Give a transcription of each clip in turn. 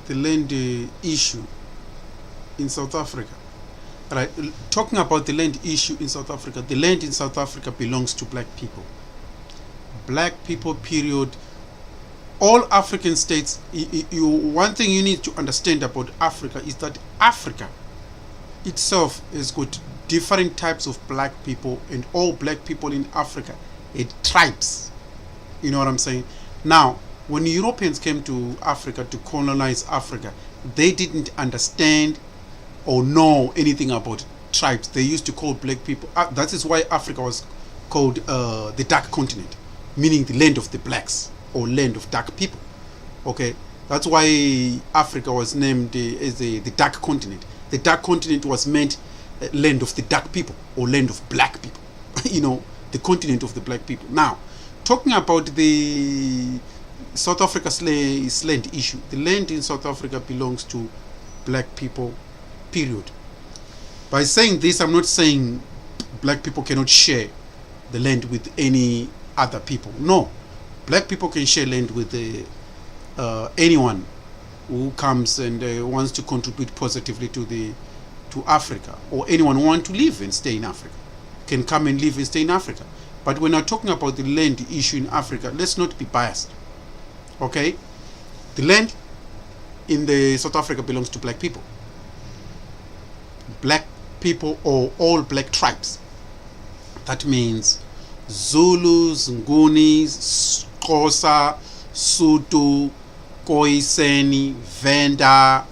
the land issue in South Africa. Right, talking about the land issue in South Africa, the land in South Africa belongs to black people. Black people, period. All African states, one thing you need to understand about Africa is that Africa itself has got different types of black people, and all black people in Africa had tribes. You know what I'm saying? Now, when Europeans came to Africa to colonize Africa, they didn't understand or know anything about tribes. They used to call black people, that is why Africa was called the dark continent, meaning the land of the blacks or land of dark people. Okay, that's why Africa was named as the dark continent. The dark continent was meant land of the dark people or land of black people. You know, the continent of the black people. Now, talking about the South Africa's land issue, the land in South Africa belongs to black people, period. By saying this, I'm not saying black people cannot share the land with any other people. No, black people can share land with anyone who comes and wants to contribute positively to Africa, or anyone who wants to live and stay in Africa can come and live and stay in Africa. But when I'm talking about the land issue in Africa, let's not be biased. Okay, the land in the South Africa belongs to black people. Black people or all black tribes. That means Zulus, Ngunis, Xhosa, Sotho, Khoisan, Venda,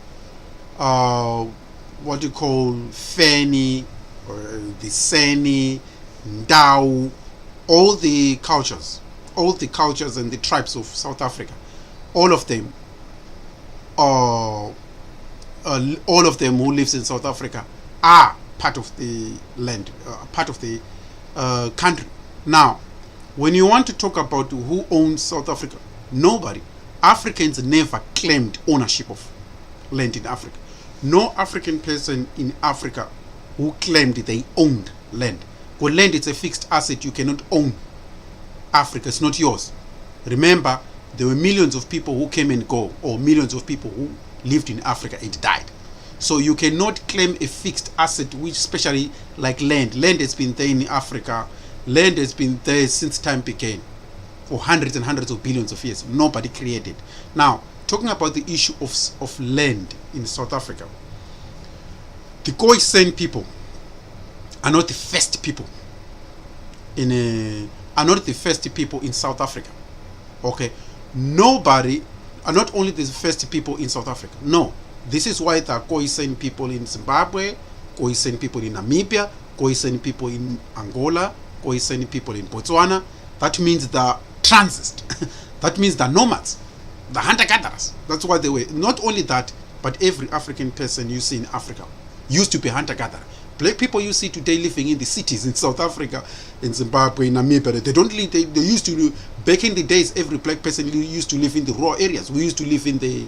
what you call Feni, or the Seni, Ndau, all the cultures and the tribes of South Africa, all of them who lives in South Africa are part of the land, part of the country. Now, when you want to talk about who owns South Africa, nobody. Africans never claimed ownership of land in Africa. No African person in Africa who claimed they owned land. Because land is a fixed asset. You cannot own Africa. It's not yours. Remember, there were millions of people who came and go, or millions of people who lived in Africa and died. So you cannot claim a fixed asset, which especially like land. Land has been there in Africa. Land has been there since time began, for hundreds and hundreds of billions of years. Nobody created. Now, talking about the issue of land in South Africa, the Khoisan people are not the first people in South Africa. Okay, nobody are not only the first people in South Africa. No, this is why there are Khoisan people in Zimbabwe, Khoisan people in Namibia, Khoisan people in Angola, Khoisan people in Botswana. That means the transist. That means the nomads, the hunter-gatherers. That's what they were. Not only that, but every African person you see in Africa used to be hunter-gatherer. Black people you see today living in the cities in South Africa, in Zimbabwe, in Namibia, they don't live. They used to, back in the days, every black person used to live in the rural areas. We used to live in the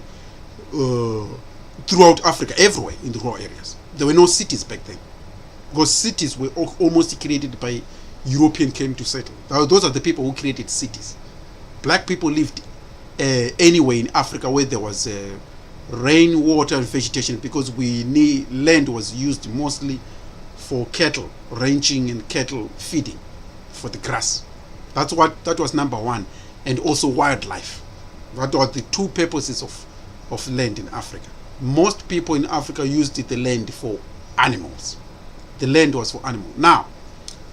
throughout Africa, everywhere in the rural areas. There were no cities back then, because cities were almost created by European came to settle. Those are the people who created cities. Black people lived anywhere in Africa where there was rain, water, and vegetation, because land was used mostly for cattle ranching and cattle feeding for the grass. That was number one, and also wildlife. That were the two purposes of land in Africa. Most people in Africa used the land for animals. The land was for animals. Now,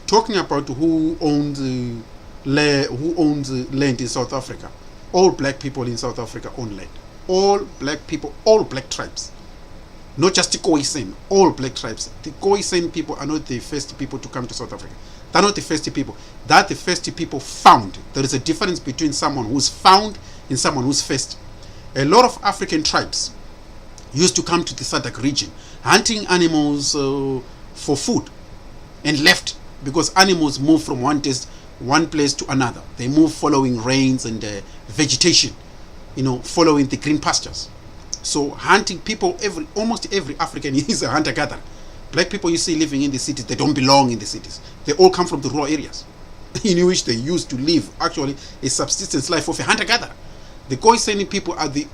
talking about who owns land in South Africa, all black people in South Africa own land. All black people, all black tribes, not just the Khoisan, all black tribes. The Khoisan people are not the first people to come to South Africa. They're not the first people. They're the first people found. There is a difference between someone who's found and someone who's first. A lot of African tribes used to come to the SADC region hunting animals for food, and left, because animals move from one place to another. They move following rains and vegetation, following the green pastures. So hunting people, almost every African is a hunter-gatherer. Black people you see living in the cities, they don't belong in the cities. They all come from the rural areas in which they used to live, actually a subsistence life of a hunter-gatherer. The Khoisan people are the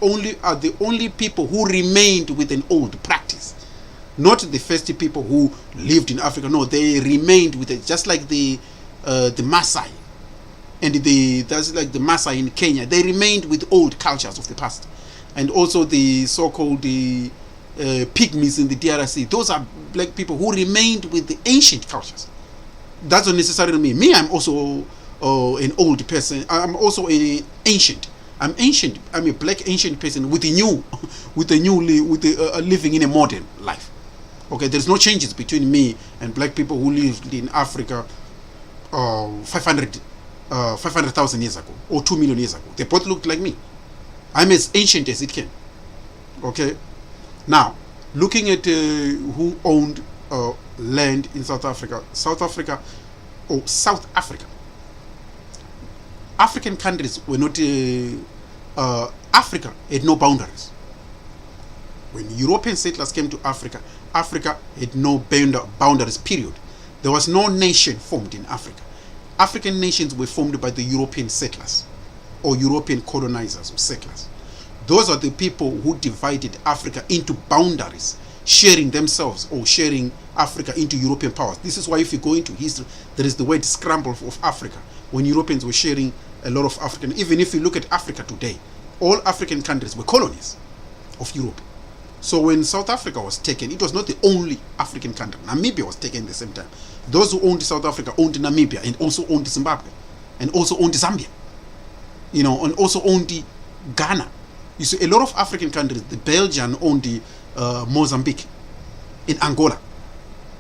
only people who remained with an old practice. Not the first people who lived in Africa. No, they remained with it, just like the Maasai and that's like the Maasai in Kenya. They remained with old cultures of the past, and also the so-called pygmies in the DRC. Those are black people who remained with the ancient cultures. That doesn't necessarily mean me. I'm also an old person. I'm also an ancient. I'm ancient. I'm a black ancient person with a new, living in a modern life. Okay, there's no changes between me and black people who lived in Africa 500,000 years ago or 2 million years ago. They both looked like me. I'm as ancient as it can. Okay, now looking at who owned land in South Africa. South Africa. African countries were not. Africa had no boundaries. When European settlers came to Africa, Africa had no boundaries, period. There was no nation formed in Africa. African nations were formed by the European settlers or European colonizers or settlers. Those are the people who divided Africa into boundaries, sharing themselves or sharing Africa into European powers. This is why if you go into history, there is the word scramble of Africa, when Europeans were sharing a lot of African. Even if you look at Africa today, all African countries were colonies of Europe. So when South Africa was taken, it was not the only African country. Namibia was taken at the same time. Those who owned South Africa owned Namibia and also owned Zimbabwe and also owned Zambia, and also owned Ghana. You see, a lot of African countries, the Belgian owned Mozambique in Angola.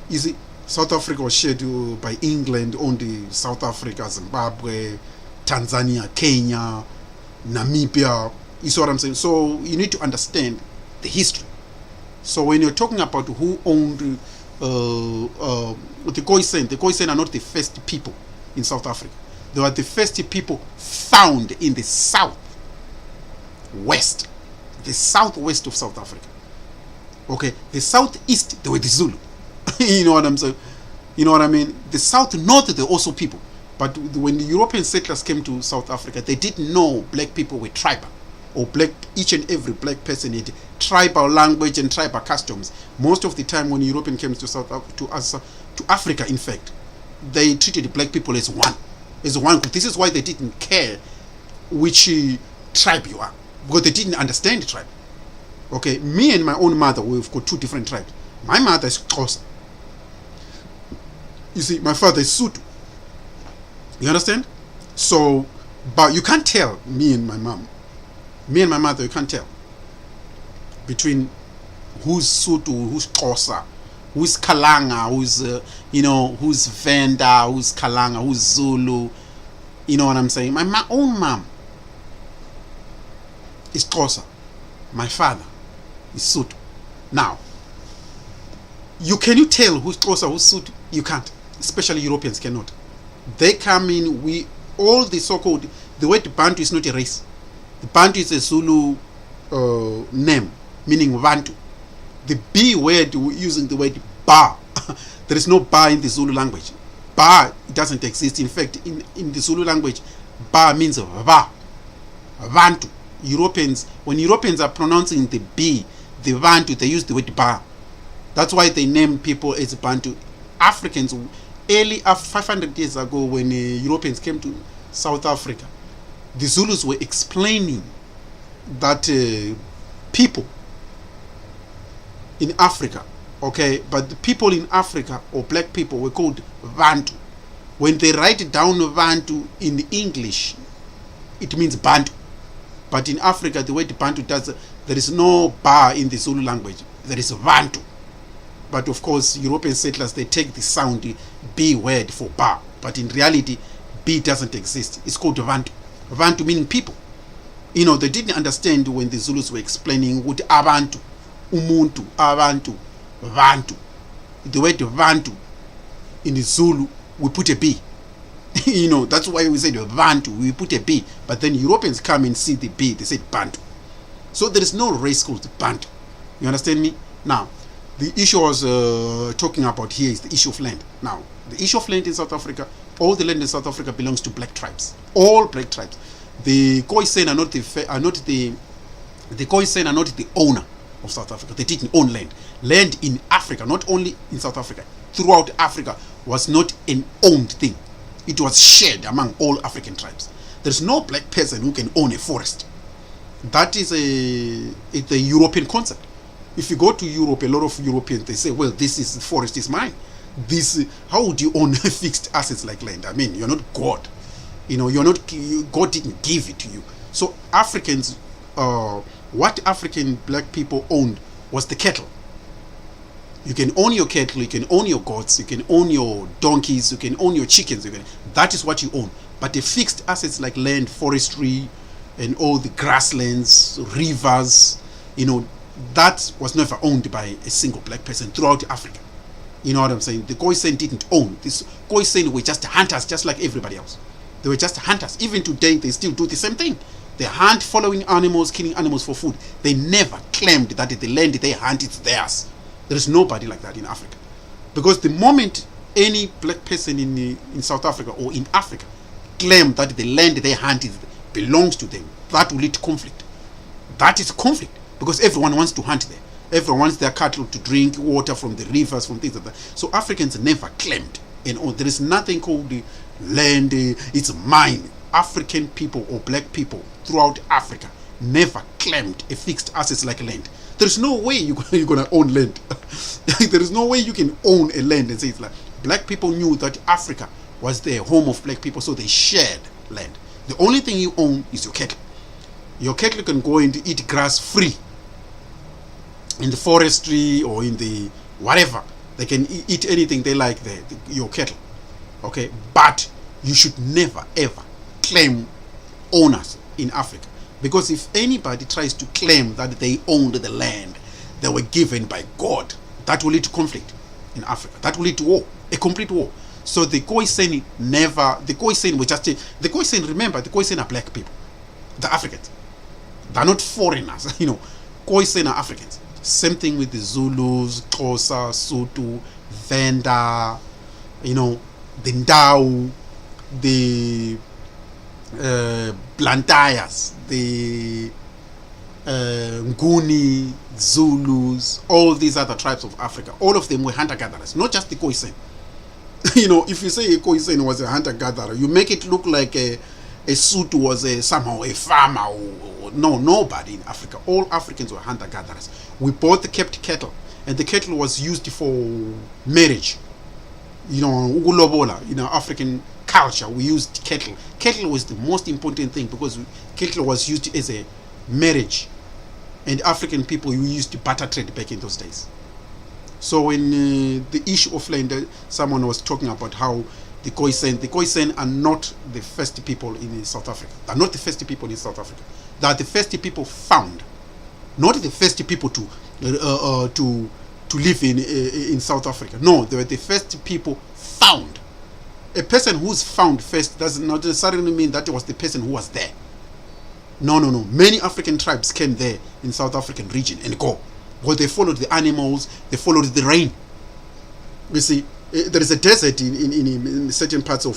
You see, South Africa was shared by England, owned South Africa, Zimbabwe, Tanzania, Kenya, Namibia. You see what I'm saying? So you need to understand the history. So when you're talking about who owned the Khoisan are not the first people in South Africa. They were the first people found in the southwest of South Africa. Okay, the southeast, they were the Zulu. You know what I'm saying? You know what I mean? The south north, they're also people. But when the European settlers came to South Africa, they didn't know black people were tribal. Or each and every black person had tribal language and tribal customs. Most of the time when European came to Africa, in fact, they treated black people as one group. This is why they didn't care which tribe you are, because they didn't understand the tribe. Okay, me and my own mother, we've got two different tribes. My mother is Xhosa. You see, my father is Sotho. You understand? So, but you can't tell me and my mother, you can't tell between who's Sotho, who's Xhosa, who's Kalanga, who's Venda, who's Kalanga, who's Zulu. You know what I'm saying? My own mom is Xhosa. My father is Sotho. Now, can you tell who's Xhosa, who's Sotho? You can't. Especially Europeans cannot. They come in, all the so-called, the word Bantu is not a race. The Bantu is a Zulu name, meaning Bantu. The B word, using the word Ba. There is no Ba in the Zulu language. Ba, it doesn't exist. In fact, in the Zulu language, Ba means Va. Bantu. When Europeans are pronouncing the B, the Bantu, they use the word Ba. That's why they name people as Bantu. Africans, early 500 years ago, when Europeans came to South Africa, the Zulus were explaining that people in Africa, okay, but the people in Africa or black people were called Bantu. When they write down Bantu in English, it means Bantu. But in Africa, the word Bantu there is no Ba in the Zulu language. There is Bantu. But of course, European settlers, they take the sound B word for Ba. But in reality, B doesn't exist. It's called Bantu. Bantu meaning people. They didn't understand when the Zulus were explaining what Abantu, Umuntu, Abantu, Bantu. The word Bantu in the Zulu, we put a B. That's why we said Bantu, we put a B. But then Europeans come and see the B, they said Bantu. So there is no race called Bantu. You understand me? Now, the issue I was talking about here is the issue of land. Now, the issue of land in South Africa, all the land in South Africa belongs to black tribes. All black tribes. The Khoisan are not the Khoisan are not the owner of South Africa. They didn't own land. Land in Africa, not only in South Africa, throughout Africa, was not an owned thing. It was shared among all African tribes. There's no black person who can own a forest. That is it's a European concept. If you go to Europe, a lot of Europeans, they say, well, this is the forest is mine. How would you own fixed assets like land? I mean, you're not God. God didn't give it to you. So Africans, what African black people owned was the cattle. You can own your cattle, you can own your goats, you can own your donkeys, you can own your chickens. That is what you own. But the fixed assets like land, forestry, and all the grasslands, rivers, that was never owned by a single black person throughout Africa. You know what I'm saying? The Khoisan didn't own. This Khoisan were just hunters, just like everybody else. They were just hunters. Even today, they still do the same thing. They hunt, following animals, killing animals for food. They never claimed that the land they hunt is theirs. There is nobody like that in Africa. Because the moment any black person in South Africa or in Africa claim that the land they hunt belongs to them, that will lead to conflict. That is conflict. Because everyone wants to hunt there. Everyone wants their cattle to drink water from the rivers, from things like that. So Africans never claimed. There is nothing called the land, it's mine. African people or black people throughout Africa never claimed a fixed assets like land. There's no way you're going to own land. There is no way you can own a land and say it's like. Black people knew that Africa was the home of black people, so they shared land. The only thing you own is your cattle. Your cattle can go and eat grass free in the forestry or in the whatever. They can eat anything they like there, your cattle. Okay, but you should never ever claim owners in Africa, because if anybody tries to claim that they owned the land they were given by God, that will lead to conflict in Africa. That will lead to war, a complete war. So the Khoisan were just the Khoisan. Remember, the Khoisan are black people, the Africans. They're not foreigners. Khoisan are Africans. Same thing with the Zulus, Xhosa, Sotho, Venda, the Ndau, the Blantyres, the Nguni, Zulus, all these other tribes of Africa. All of them were hunter-gatherers, not just the Khoisan. If you say a Khoisan was a hunter-gatherer, you make it look like a Sotho was somehow a farmer. No, nobody in Africa. All Africans were hunter-gatherers. We both kept cattle, and the cattle was used for marriage. Ukulobola, in our African culture, we used cattle. Cattle was the most important thing because cattle was used as a marriage, and African people used barter trade back in those days. So when the issue of land, someone was talking about how the Khoisan are not the first people in South Africa. They're not the first people in South Africa. They are the first people found, not the first people to live in South Africa. No, they were the first people found. A person who's found first does not necessarily mean that it was the person who was there. No. Many African tribes came there in South African region and go. Well, they followed the animals, they followed the rain. You see, there is a desert in certain parts of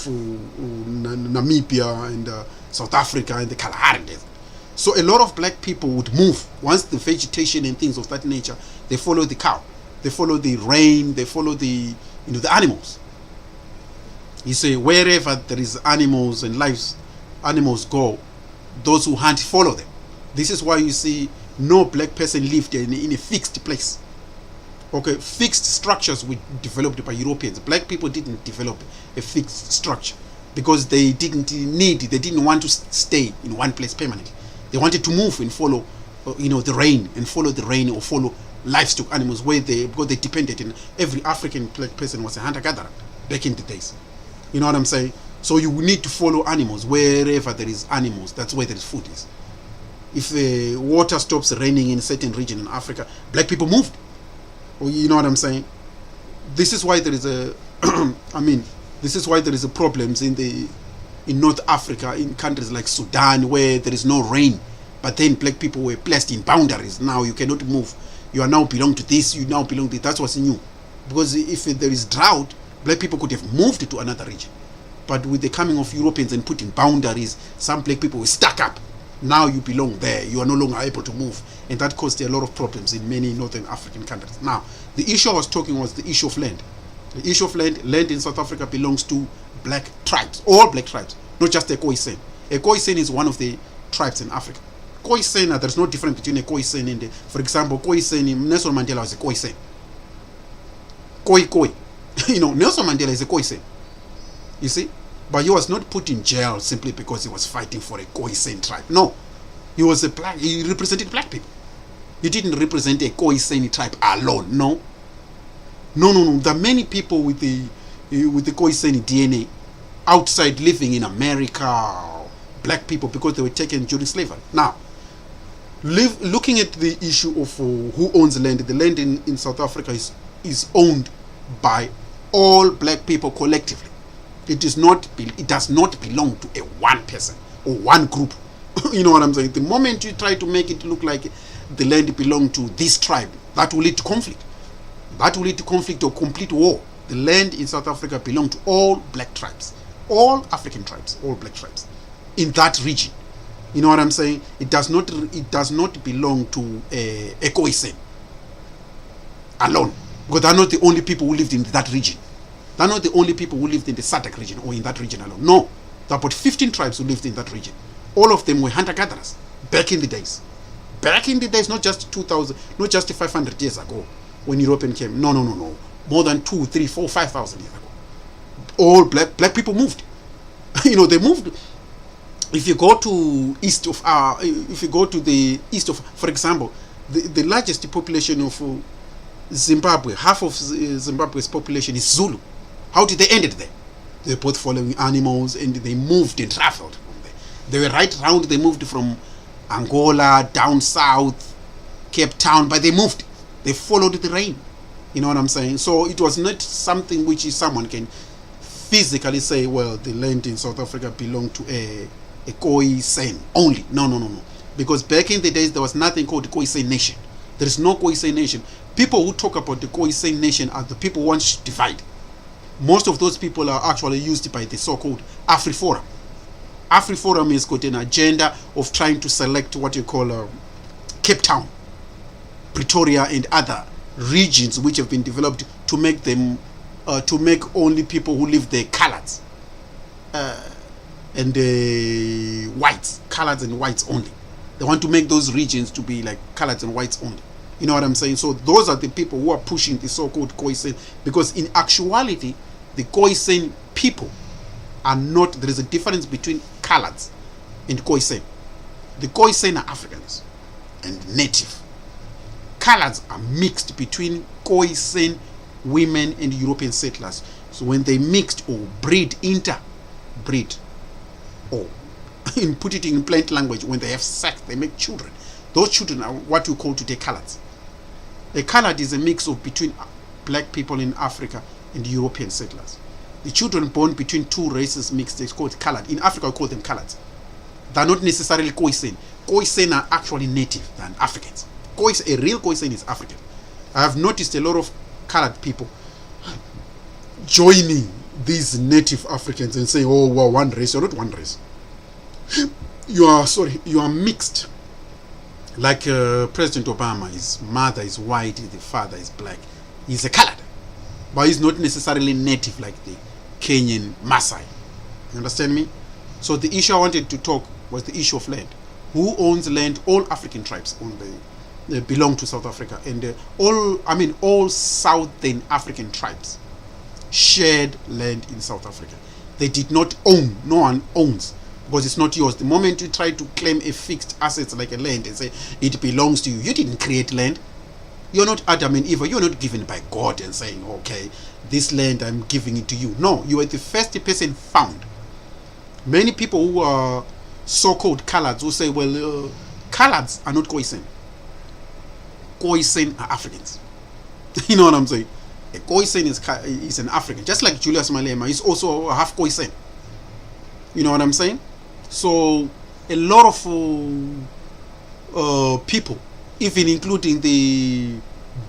Namibia and South Africa and the Kalahari Desert. So a lot of black people would move once the vegetation and things of that nature. They follow the cow, they follow the rain, they follow the animals. You say wherever there is animals and lives, animals go. Those who hunt follow them. This is why you see no black person lived in a fixed place. Okay, fixed structures were developed by Europeans. Black people didn't develop a fixed structure because they didn't want to stay in one place permanently. They wanted to move and follow, the rain, and follow the rain or follow livestock animals because they depended on every African black person was a hunter-gatherer back in the days. You know what I'm saying? So you need to follow animals wherever there is animals. That's where there is food is. If the water stops raining in a certain region in Africa, black people moved. You know what I'm saying? This is why there is this is why there is a problems in North Africa, in countries like Sudan, where there is no rain, but then black people were placed in boundaries. Now you cannot move. You are now belong to this. You now belong to that. That's what's new. Because if there is drought, black people could have moved to another region. But with the coming of Europeans and putting boundaries, some black people were stuck up. Now you belong there. You are no longer able to move. And that caused a lot of problems in many Northern African countries. Now, the issue I was talking was the issue of land. The issue of land in South Africa belongs to black tribes, all black tribes, not just the Khoisan. A Khoisan is one of the tribes in Africa. Khoisan, there's no difference between a Khoisan and for example, Khoisan, Nelson Mandela was a Khoisan. Khoi. Nelson Mandela is a Khoisan. You see? But he was not put in jail simply because he was fighting for a Khoisan tribe. No. He was he represented black people. He didn't represent a Khoisan tribe alone. No. There are many people with the Khoisan DNA outside living in America, black people, because they were taken during slavery. Now, looking at the issue of who owns land, the land in South Africa is owned by all black people collectively. It does not belong to a one person or one group. You know what I'm saying? The moment you try to make it look like the land belongs to this tribe, that will lead to conflict. That will lead to conflict or complete war. The land in South Africa belongs to all black tribes, all African tribes, all black tribes in that region. You know what I'm saying? It does not belong to a Khoisan alone, because they're not the only people who lived in that region. They're not the only people who lived in the SADC region or in that region alone. No, there are about 15 tribes who lived in that region. All of them were hunter-gatherers back in the days. Back in the days, not just 2,000, not just 500 years ago when European came. No. More than 2, 3, 4, 5,000 years ago. All black people moved. They moved. If you go to the east of, for example, the largest population of Zimbabwe, half of Zimbabwe's population is Zulu. How did they end it there? They were both following animals and they moved and traveled from there. They were right round. They moved from Angola down south, Cape Town, but they moved. They followed the rain. You know what I'm saying? So it was not something which someone can physically say, well, the land in South Africa belonged to a Khoisan only. No. Because back in the days, there was nothing called the Khoisan nation. There is no Khoisan nation. People who talk about the Khoisan nation are the people who want to divide. Most of those people are actually used by the so-called AfriForum. AfriForum has got an agenda of trying to select what you call Cape Town, Pretoria, and other regions which have been developed to make them to make only people who live there coloreds and whites, coloreds and whites only. They want to make those regions to be like coloreds and whites only. You know what I'm saying? So those are the people who are pushing the so-called Khoisan, because in actuality, the Khoisan people are not. There is a difference between coloreds and Khoisan. The Khoisan are Africans and native. Coloreds are mixed between Khoisan women and European settlers. So when they mixed or interbreed, or put it in plain language, when they have sex, they make children. Those children are what we call today coloreds. A colored is a mix of between black people in Africa and European settlers. The children born between two races mixed is called colored. In Africa, we call them coloreds. They're not necessarily Khoisan. Khoisan are actually native than Africans. A real Khoisan is African. I have noticed a lot of colored people joining these native Africans and saying, oh, well, one race. You're not one race. You are mixed. Like President Obama, his mother is white, the father is black. He's a colored, but he's not necessarily native like the Kenyan Maasai. You understand me? So the issue I wanted to talk was the issue of land. Who owns land? All African tribes own they belong to South Africa, and all Southern African tribes shared land in South Africa. They did not own. No one owns. Because it's not yours. The moment you try to claim a fixed asset like a land and say it belongs to you, you didn't create land. You're not Adam and Eve. You're not given by God and saying, okay, this land, I'm giving it to you. No, you are the first person found. Many people who are so-called coloreds who say, well, coloreds are not Khoisan. Khoisan are Africans. You know what I'm saying? A Khoisan is an African. Just like Julius Malema, he's also a half Khoisan. You know what I'm saying? So a lot of people, even including the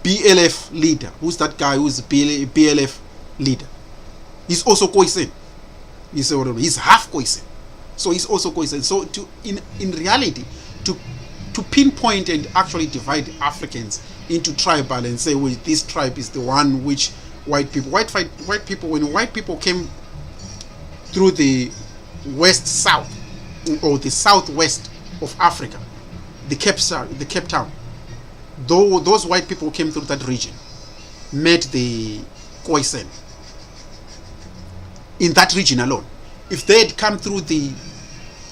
BLF leader, who's that guy who's the BLF leader, he's also Khoisan. He's half Khoisan. So he's also Khoisan. So in reality, to pinpoint and actually divide Africans into tribal and say, well, this tribe is the one which white people when white people came through the west south or the southwest of Africa, the Cape Town, though those white people came through that region, met the Khoisan in that region alone. If they had come through the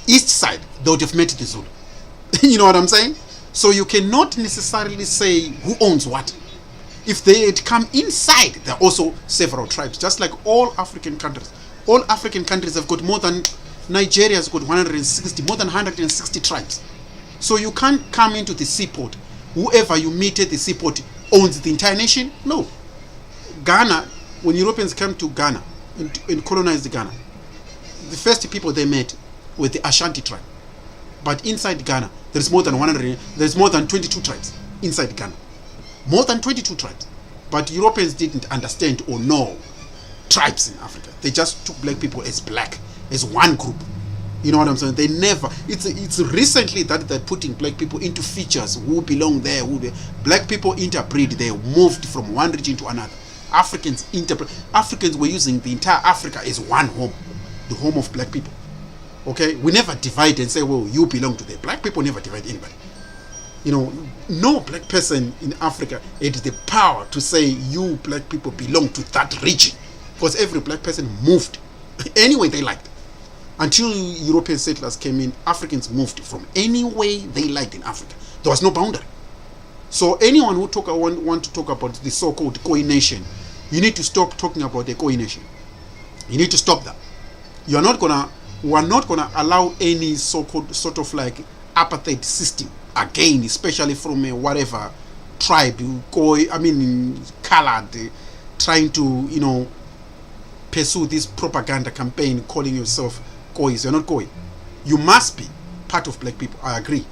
east side, they would have met the Zulu. You know what I'm saying? So you cannot necessarily say who owns what. If they had come inside, there are also several tribes, just like all African countries. All African countries have got more than, Nigeria has got more than 160 tribes. So you can't come into the seaport, whoever you meet at the seaport owns the entire nation. No. Ghana, when Europeans came to Ghana and colonized Ghana, the first people they met were the Ashanti tribe. But inside Ghana, there's more than 22 tribes inside Ghana. More than 22 tribes. But Europeans didn't understand or know tribes in Africa. They just took black people as black, as one group. You know what I'm saying? They never, it's recently that they're putting black people into features, who belong there, black people interbreed, they moved from one region to another. Africans were using the entire Africa as one home, the home of black people. Okay? We never divide and say, well, you belong to there. Black people never divide anybody. You know, no black person in Africa had the power to say you black people belong to that region, because every black person moved any way they liked. Until European settlers came in, Africans moved from any way they liked in Africa. There was no boundary. So anyone who want to talk about the so-called Khoi nation, you need to stop talking about the Khoi nation. You need to stop that. We are not gonna allow any so-called sort of like apartheid system again, especially from whatever tribe, colored, trying to pursue this propaganda campaign calling yourself Khois. You're not Khoi. You must be part of black people. I agree.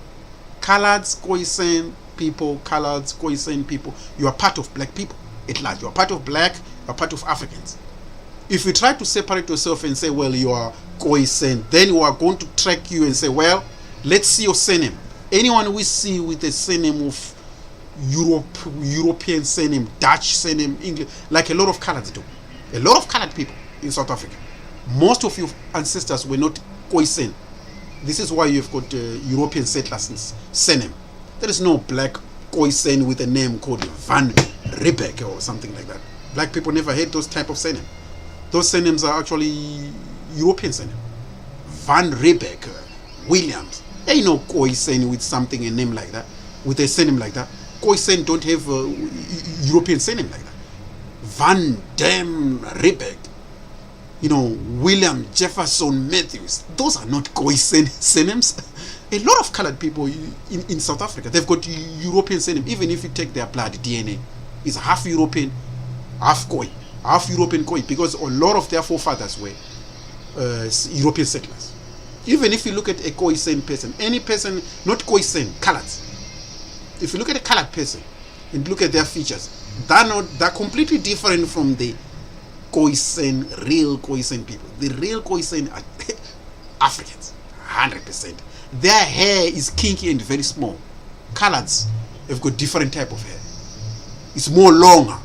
Coloreds, Khoisan people, you are part of black people at large. You are part of black, you are part of Africans. If you try to separate yourself and say, well, you are Khoisan, then we are going to track you and say, well, let's see your surname. Anyone we see with the surname of European surname, Dutch surname, English, like a lot of coloreds do. A lot of colored people in South Africa. Most of your ancestors were not Khoisan. This is why you've got European settlers' surname. There is no black Khoisan with a name called Van Riebeck or something like that. Black people never had those type of surname. Those surnames are actually European surname. Van Riebeck, Williams. There ain't no Khoisan with something, a name like that, with a surname like that. Khoisan don't have a European surname like that. Van Dam Riebeck, William Jefferson Matthews. Those are not Khoisan surnames. A lot of colored people in South Africa, they've got European surname. Even if you take their blood DNA, it's half European, half Khoi, half European Khoi, because a lot of their forefathers were European settlers. Even if you look at a Khoisan person, any person, not Khoisan, coloreds. If you look at a colored person and look at their features, they're completely different from the Khoisan, real Khoisan people. The real Khoisan are Africans, 100%. Their hair is kinky and very small. Coloreds have got different type of hair. It's more longer.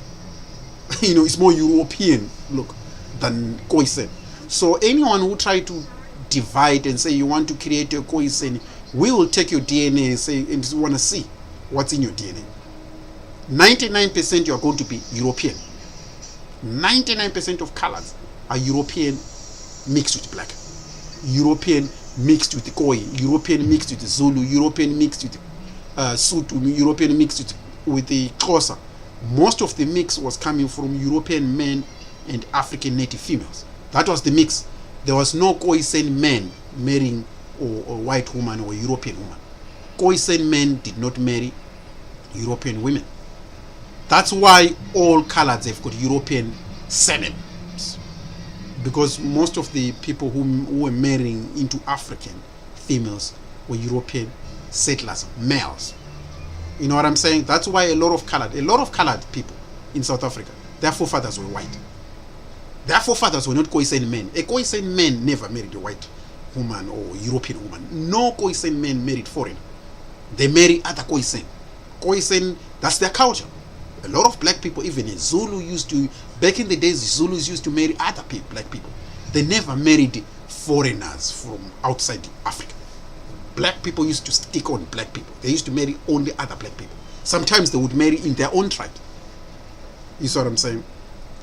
It's more European look than Khoisan. So anyone who try to divide and say you want to create a Khoisan, we will take your DNA and say, and we want to see what's in your DNA. 99% you are going to be European. 99% of colors are European mixed with black. European mixed with the Khoi, European mixed with the Zulu, European mixed with Sotho, European mixed with the Xhosa. Most of the mix was coming from European men and African native females. That was the mix. There was no Khoisan men marrying a white woman or a European woman. Khoisan men did not marry European women. That's why all coloreds have got European surnames, because most of the people who were marrying into African females were European settlers, males. You know what I'm saying? That's why a lot of colored people in South Africa, their forefathers were white. Their forefathers were not Khoisan men. A Khoisan man never married a white woman or European woman. No Khoisan men married foreign. They marry other Khoisan. Khoisan, that's their culture. A lot of black people, even in Zulu, used to, back in the days, Zulus used to marry other people, black people. They never married foreigners from outside Africa. Black people used to stick on black people. They used to marry only other black people. Sometimes they would marry in their own tribe. You see what I'm saying?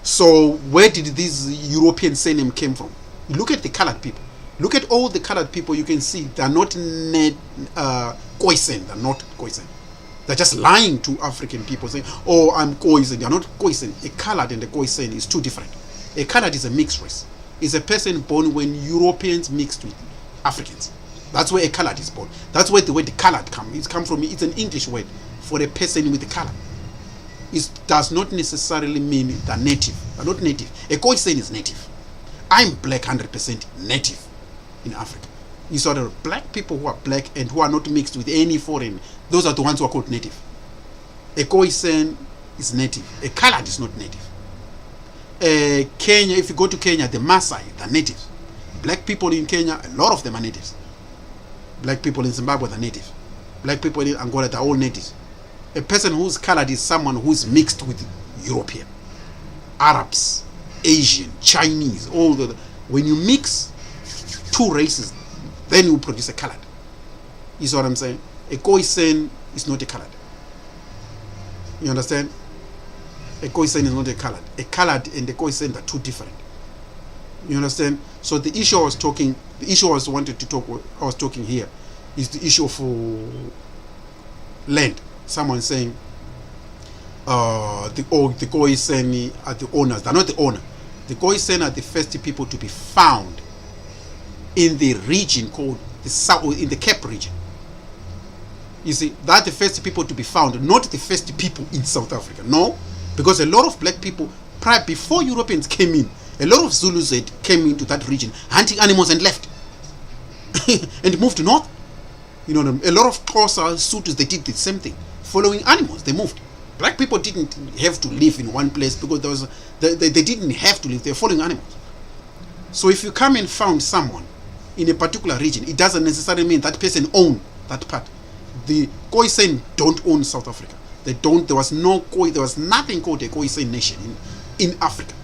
So where did this European surname came from? You look at the colored people. Look at all the colored people. You can see they're not Khoisan. They're not Khoisan. They're just lying to African people, saying, "Oh, I'm Khoisan." They're not Khoisan. A colored and a Khoisan is two different. A colored is a mixed race. It's a person born when Europeans mixed with Africans. That's where a colored is born. That's where the word colored comes. It's come from. It's an English word for a person with a color. It does not necessarily mean they're native. They're not native. A Khoisan is native. I'm black 100% native in Africa. You saw the black people who are black and who are not mixed with any foreign. Those are the ones who are called native. A Khoisan is native. A colored is not native. Kenya, if you go to Kenya, the Maasai, they're natives. Black people in Kenya, a lot of them are natives. Black people in Zimbabwe, they're native. Black people in Angola, they're all natives. A person who's colored is someone who's mixed with European, Arabs, Asian, Chinese, all the. When you mix two races, then you produce a colored. You see what I'm saying? A Khoisan is not a colored. You understand? A Khoisan is not a colored. A colored and a Khoisan are two different. You understand? So the issue I was talking here is the issue for land. Someone saying the Khoisan are the owners. They're not the owner. The Khoisan are the first people to be found in the region called the South, in the Cape region. You see, they're the first people to be found, not the first people in South Africa. No, because a lot of black people, before Europeans came in, a lot of Zulus came into that region hunting animals and left and moved north. You know, a lot of Xhosa, Sothos, they did the same thing. Following animals, they moved. Black people didn't have to live in one place because they didn't have to live. They're following animals. So if you come and found someone in a particular region, it doesn't necessarily mean that person owned that part. The Khoisan don't own South Africa. They don't. There was nothing called a Khoisan nation in Africa.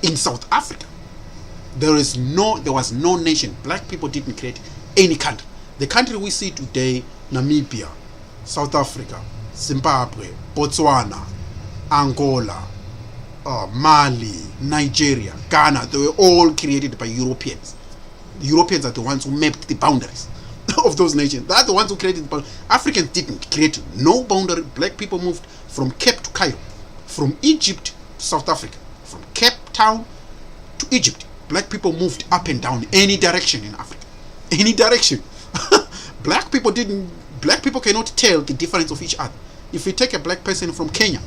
In South Africa, there was no nation. Black people didn't create any country. The country we see today, Namibia, South Africa, Zimbabwe, Botswana, Angola, Mali, Nigeria, Ghana, they were all created by Europeans. The Europeans are the ones who mapped the boundaries of those nations. They are the ones who created the boundaries. Africans didn't create no boundary. Black people moved from Cape to Cairo, from Egypt to South Africa, from Cape Town to Egypt. Black people moved up and down any direction in Africa. Any direction. Black people cannot tell the difference of each other. If you take a black person from Kenya,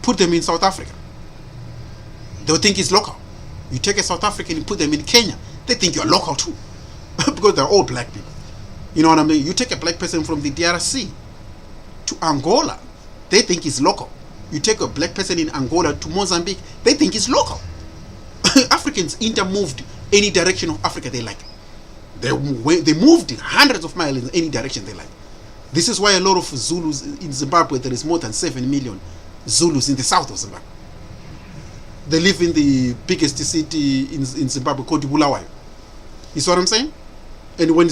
put them in South Africa, they'll think it's local. You take a South African and put them in Kenya, they think you're local too. Because they're all black people. You know what I mean? You take a black person from the DRC to Angola, they think it's local. You take a black person in Angola to Mozambique, they think it's local. Africans intermoved any direction of Africa they like. They moved hundreds of miles in any direction they like. This is why a lot of Zulus in Zimbabwe, there is more than 7 million Zulus in the south of Zimbabwe. They live in the biggest city in Zimbabwe called Bulawayo. You see what I'm saying? And when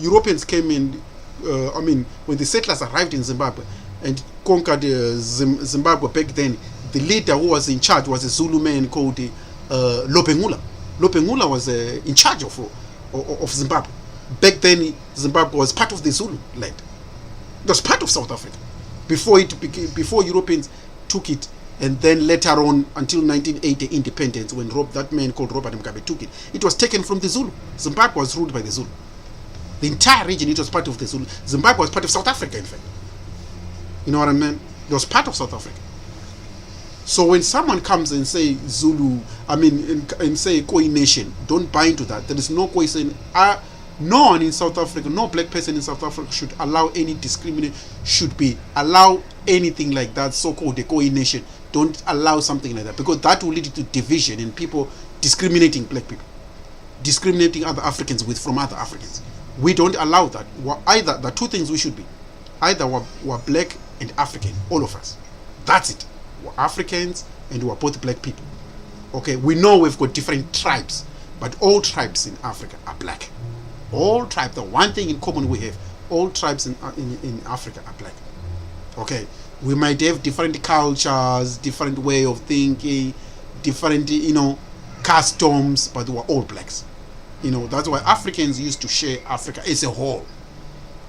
Europeans came in, when the settlers arrived in Zimbabwe and conquered Zimbabwe back then, the leader who was in charge was a Zulu man called Lopengula. Lopengula was in charge of Zimbabwe. Back then, Zimbabwe was part of the Zulu land. It was part of South Africa before Europeans took it, and then later on until 1980 independence, when that man called Robert Mugabe took it, it was taken from the Zulu. Zimbabwe was ruled by the Zulu. The entire region, it was part of the Zulu. Zimbabwe was part of South Africa, in fact. You know what I mean? It was part of South Africa. So when someone comes and say Zulu, and say Khoi nation, don't buy into that. There is no Khoisan. No one in South Africa, no black person in South Africa should allow any discrimination, allow anything like that, so-called the Khoi nation, don't allow something like that, because that will lead to division and people discriminating black people, discriminating other Africans from other Africans. We don't allow that. Either the two things we should be, either we're black and African, all of us. That's it. We're Africans and we're both black people. Okay, we know we've got different tribes, but all tribes in Africa are black. All tribes, the one thing in common we have, all tribes in Africa are black. Okay, we might have different cultures, different way of thinking, different, customs, but we're all blacks. That's why Africans used to share Africa as a whole.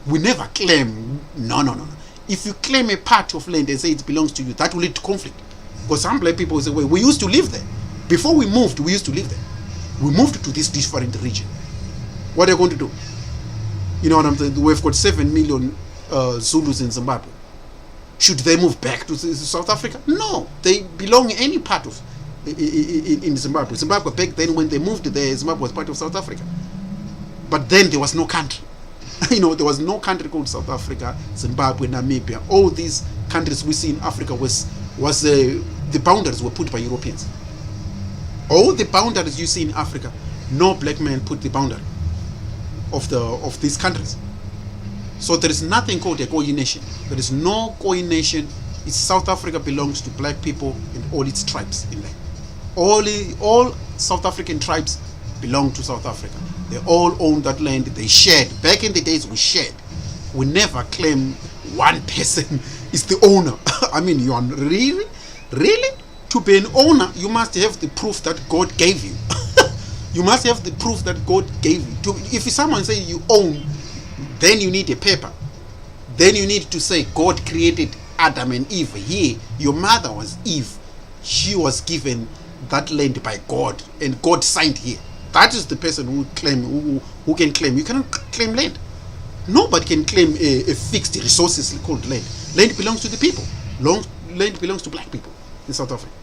We never claim, no. If you claim a part of land and say it belongs to you, that will lead to conflict. Because some black people say, well, we used to live there. Before we moved, we used to live there. We moved to this different region. What are you going to do? You know what I'm saying? We've got 7 million Zulus in Zimbabwe. Should they move back to South Africa? No, they belong in any part of in Zimbabwe. Zimbabwe back then, when they moved there, Zimbabwe was part of South Africa. But then there was no country. There was no country called South Africa, Zimbabwe, Namibia. All these countries we see in Africa the boundaries were put by Europeans. All the boundaries you see in Africa, no black man put the boundary of these countries. So there is nothing called a Khoi nation. There is no Khoi nation. It's South Africa belongs to black people and all its tribes in there. All South African tribes belong to South Africa. They all own that land. They shared. Back in the days, we shared. We never claim one person is the owner. I mean, you are really? To be an owner, you must have the proof that God gave you. You must have the proof that God gave you. If someone says you own, then you need a paper. Then you need to say God created Adam and Eve. Here, your mother was Eve. She was given that land by God, and God signed here. That is the person who can claim. You cannot claim land. Nobody can claim a fixed resources called land. Land belongs to the people. Land belongs to black people in South Africa.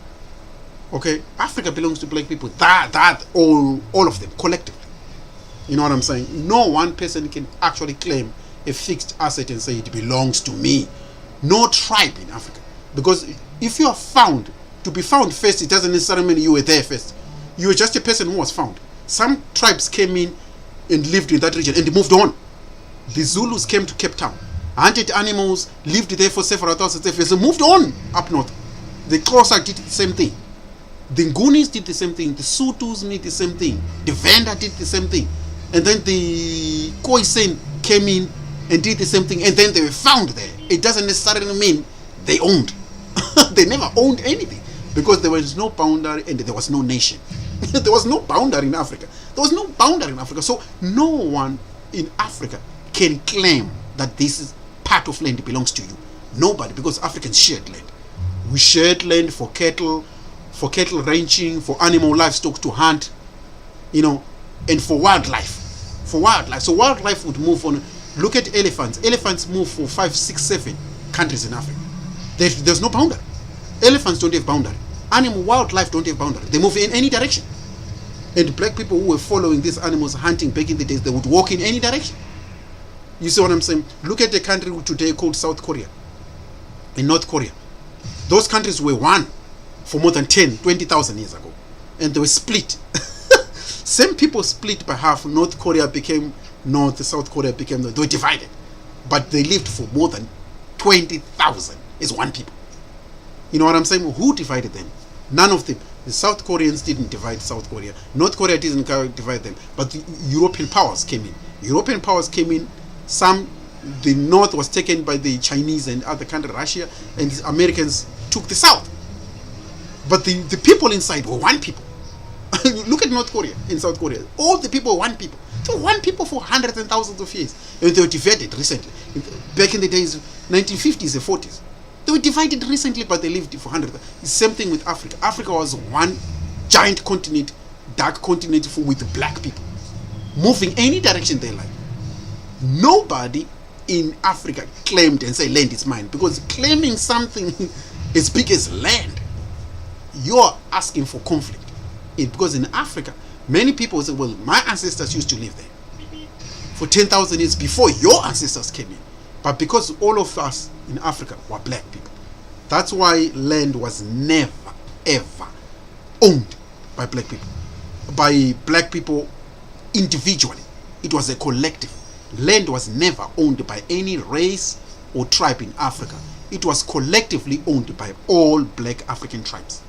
Okay, Africa belongs to black people. That all of them collectively. You know what I'm saying? No one person can actually claim a fixed asset and say it belongs to me. No tribe in Africa. Because if you are found, to be found first, it doesn't necessarily mean you were there first. You were just a person who was found. Some tribes came in and lived in that region and they moved on. The Zulus came to Cape Town, hunted animals, lived there for several thousand years, and moved on up north. The Xhosa did the same thing. The Ngunis did the same thing. The Sothos did the same thing. The Venda did the same thing. And then the Khoisan came in and did the same thing, and then they were found there. It doesn't necessarily mean they owned. They never owned anything, because there was no boundary and there was no nation. There was no boundary in Africa. There was no boundary in Africa. So no one in Africa can claim that this is part of land belongs to you. Nobody, because Africans shared land. We shared land for cattle ranching, for animal livestock to hunt, and for wildlife. So wildlife would move on. Look at elephants. Elephants move for 5, 6, 7 countries in Africa. There's no boundary. Elephants don't have boundary. Wildlife don't have boundary. They move in any direction. And black people who were following these animals hunting back in the days, they would walk in any direction. You see what I'm saying? Look at the country today called South Korea and North Korea. Those countries were one for more than 10, 20,000 years ago. And they were split. Same people split by half. North Korea became North, South Korea became North. They were divided. But they lived for more than 20,000 as one people. You know what I'm saying? Who divided them? None of them. The South Koreans didn't divide South Korea. North Korea didn't divide them. But the European powers came in. European powers came in. The North was taken by the Chinese and other countries, Russia, and the Americans took the South. But the people inside were one people. Look at North Korea and South Korea. All the people were one people. They were one people for hundreds and thousands of years. And they were divided recently. Back in the days, 1950s and 40s. They were divided recently, but they lived for hundreds. The same thing with Africa. Africa was one giant continent, dark continent with black people, moving any direction they like. Nobody in Africa claimed and said land is mine, because claiming something as big as land, you're asking for conflict. Because in Africa, many people say, well, my ancestors used to live there for 10,000 years before your ancestors came in. But because all of us in Africa were black people, That's why land was never, ever owned by black people. By black people individually. It was a collective. Land was never owned by any race or tribe in Africa. It was collectively owned by all black African tribes.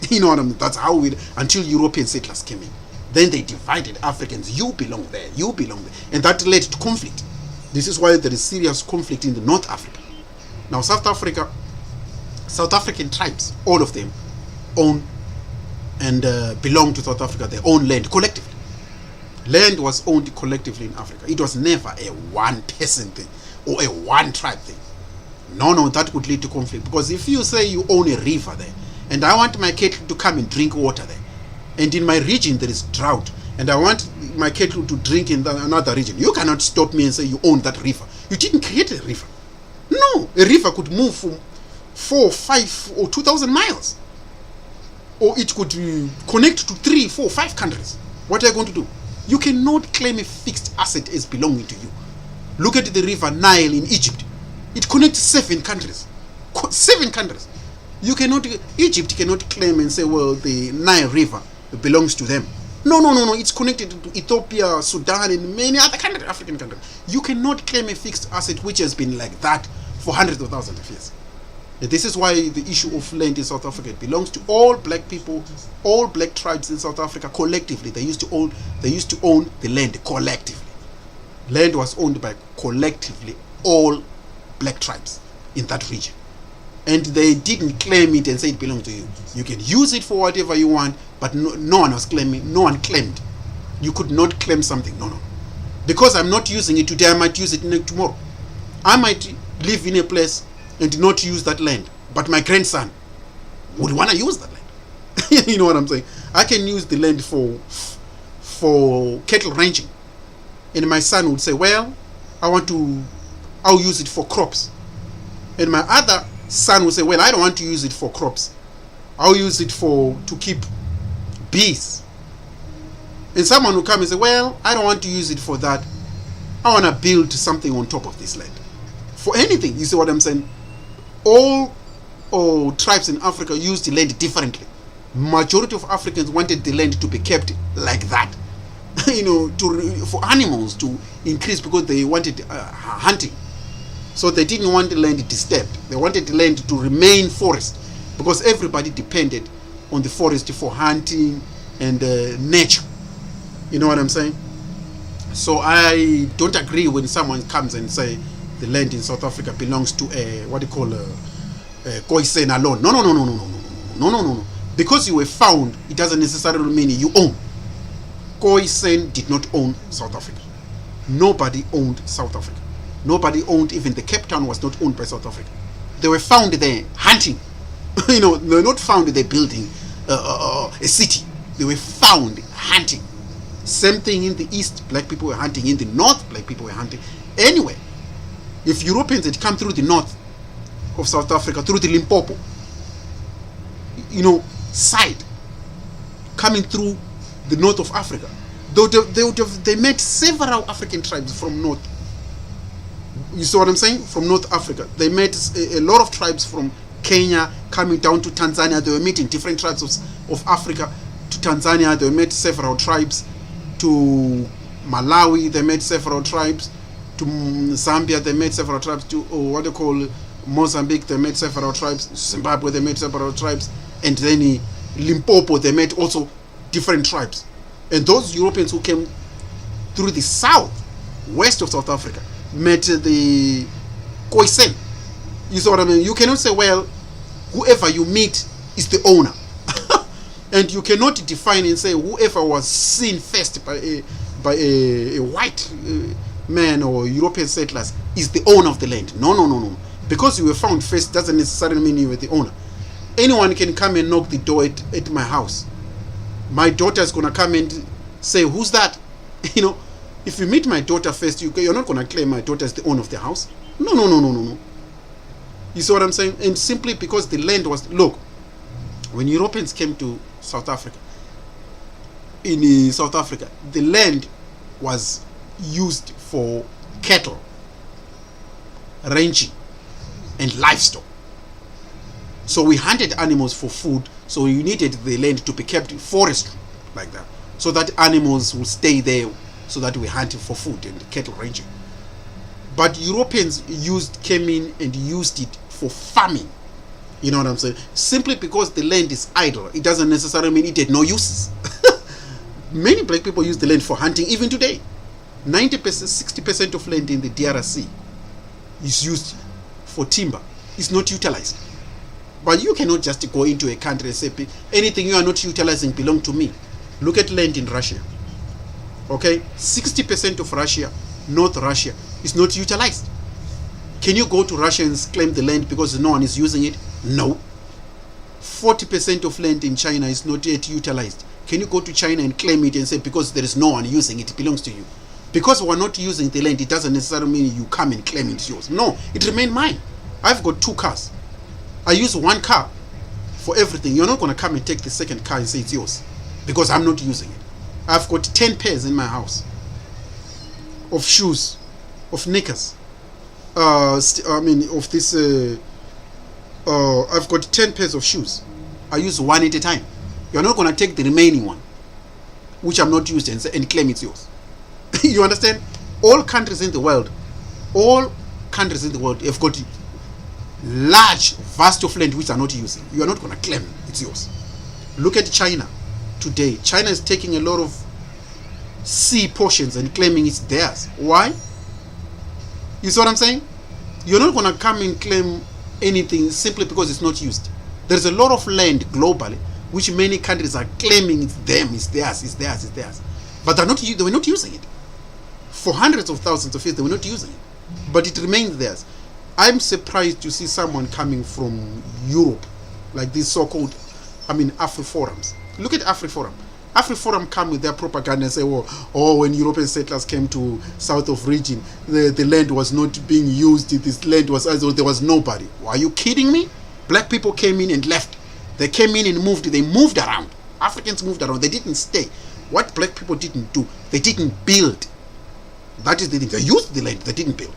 You know what I mean? That's how until European settlers came in. Then they divided Africans. You belong there, you belong there. And that led to conflict. This is why there is serious conflict in the North Africa. Now South Africa, South African tribes, all of them own and belong to South Africa, their own land collectively. Land was owned collectively in Africa. It was never a one person thing or a one tribe thing. No, that would lead to conflict. Because if you say you own a river there, and I want my cattle to come and drink water there, and in my region there is drought, and I want my cattle to drink in another region, you cannot stop me and say you own that river. You didn't create a river. No, a river could move from 4, 5, or 2,000 miles. Or it could connect to 3, 4, 5 countries. What are you going to do? You cannot claim a fixed asset as belonging to you. Look at the river Nile in Egypt. It connects 7 countries. 7 countries. Egypt cannot claim and say, well, the Nile River belongs to them. No. It's connected to Ethiopia, Sudan, and many other countries, African countries. You cannot claim a fixed asset which has been like that for hundreds of thousands of years. This is why the issue of land in South Africa belongs to all black people, all black tribes in South Africa collectively. They used to own the land collectively. Land was owned by collectively all black tribes in that region. And they didn't claim it and say it belongs to you. You can use it for whatever you want, but no one was claiming, no one claimed. You could not claim something. No. Because I'm not using it today, I might use it tomorrow. I might live in a place and not use that land, but my grandson would want to use that land. You know what I'm saying? I can use the land for cattle ranching, and my son would say, well, I'll use it for crops. And my other son would say, well, I don't want to use it for crops, I'll use it to keep bees. And someone will come and say, well, I don't want to use it for that, I want to build something on top of this land. For anything, you see what I'm saying? All tribes in Africa used the land differently. Majority of Africans wanted the land to be kept like that, for animals to increase, because they wanted hunting. So they didn't want the land disturbed. They wanted the land to remain forest, because everybody depended on the forest for hunting and nature. You know what I'm saying? So I don't agree when someone comes and say the land in South Africa belongs to Khoisan alone. No. Because you were found, it doesn't necessarily mean you own. Khoisan did not own South Africa. Nobody owned South Africa. Nobody owned, even the Cape Town was not owned by South Africa. They were found there hunting. They were not found there building a city. They were found hunting. Same thing in the east, black people were hunting. In the north, black people were hunting. Anyway, if Europeans had come through the north of South Africa, through the Limpopo, side, coming through the north of Africa, they met several African tribes from north. You see what I'm saying? From North Africa. They met a lot of tribes from Kenya coming down to Tanzania. They were meeting different tribes of Africa to Tanzania. They met several tribes to Malawi. They met several tribes to Zambia. They met several tribes to Mozambique. They met several tribes. Zimbabwe. They met several tribes. And then Limpopo. They met also different tribes. And those Europeans who came through the south, west of South Africa, met the Khoisan. You see what I mean? You cannot say, well, whoever you meet is the owner. And you cannot define and say whoever was seen first by a white man or European settlers is the owner of the land. No. Because you were found first doesn't necessarily mean you were the owner. Anyone can come and knock the door at my house. My daughter's gonna come and say, who's that? If you meet my daughter first, you're not gonna claim my daughter as the owner of the house. No. You see what I'm saying? And simply because the land was, look, when Europeans came to South Africa, the land was used for cattle, ranching, and livestock. So we hunted animals for food, so we needed the land to be kept in forestry like that, so that animals will stay there, so that we hunted for food and cattle ranching. But Europeans came in and used it for farming. You know what I'm saying? Simply because the land is idle, it doesn't necessarily mean it had no uses. Many black people use the land for hunting even today. 90%, 60% of land in the DRC is used for timber. It's not utilized. But you cannot just go into a country and say, anything you are not utilizing belong to me. Look at land in Russia. Okay? 60% of Russia, North Russia, is not utilized. Can you go to Russia and claim the land because no one is using it? No. 40% of land in China is not yet utilized. Can you go to China and claim it and say because there is no one using it, it belongs to you? Because we're not using the land, it doesn't necessarily mean you come and claim it's yours. No, it remains mine. I've got 2 cars. I use 1 car for everything. You're not going to come and take the second car and say it's yours because I'm not using it. I've got 10 pairs in my house of shoes, of knickers. I've got 10 pairs of shoes. I use 1 at a time. You're not going to take the remaining one, which I'm not using, and claim it's yours. You understand? All countries in the world have got large, vast of land which are not using. You are not going to claim it's yours. Look at China today. China is taking a lot of sea portions and claiming it's theirs. Why? You see what I'm saying? You're not going to come and claim anything simply because it's not used. There's a lot of land globally which many countries are claiming it's them, it's theirs, it's theirs, it's theirs. But they were not using it. For hundreds of thousands of years, they were not using it. But it remains theirs. I'm surprised to see someone coming from Europe, like these so-called, AfriForums. Look at AfriForum. AfriForum come with their propaganda and say, when European settlers came to south of region, the land was not being used. This land was as though there was nobody. Are you kidding me? Black people came in and left. They came in and moved. They moved around. Africans moved around. They didn't stay. What black people didn't do, they didn't build. That is the thing. They used the land. They didn't build.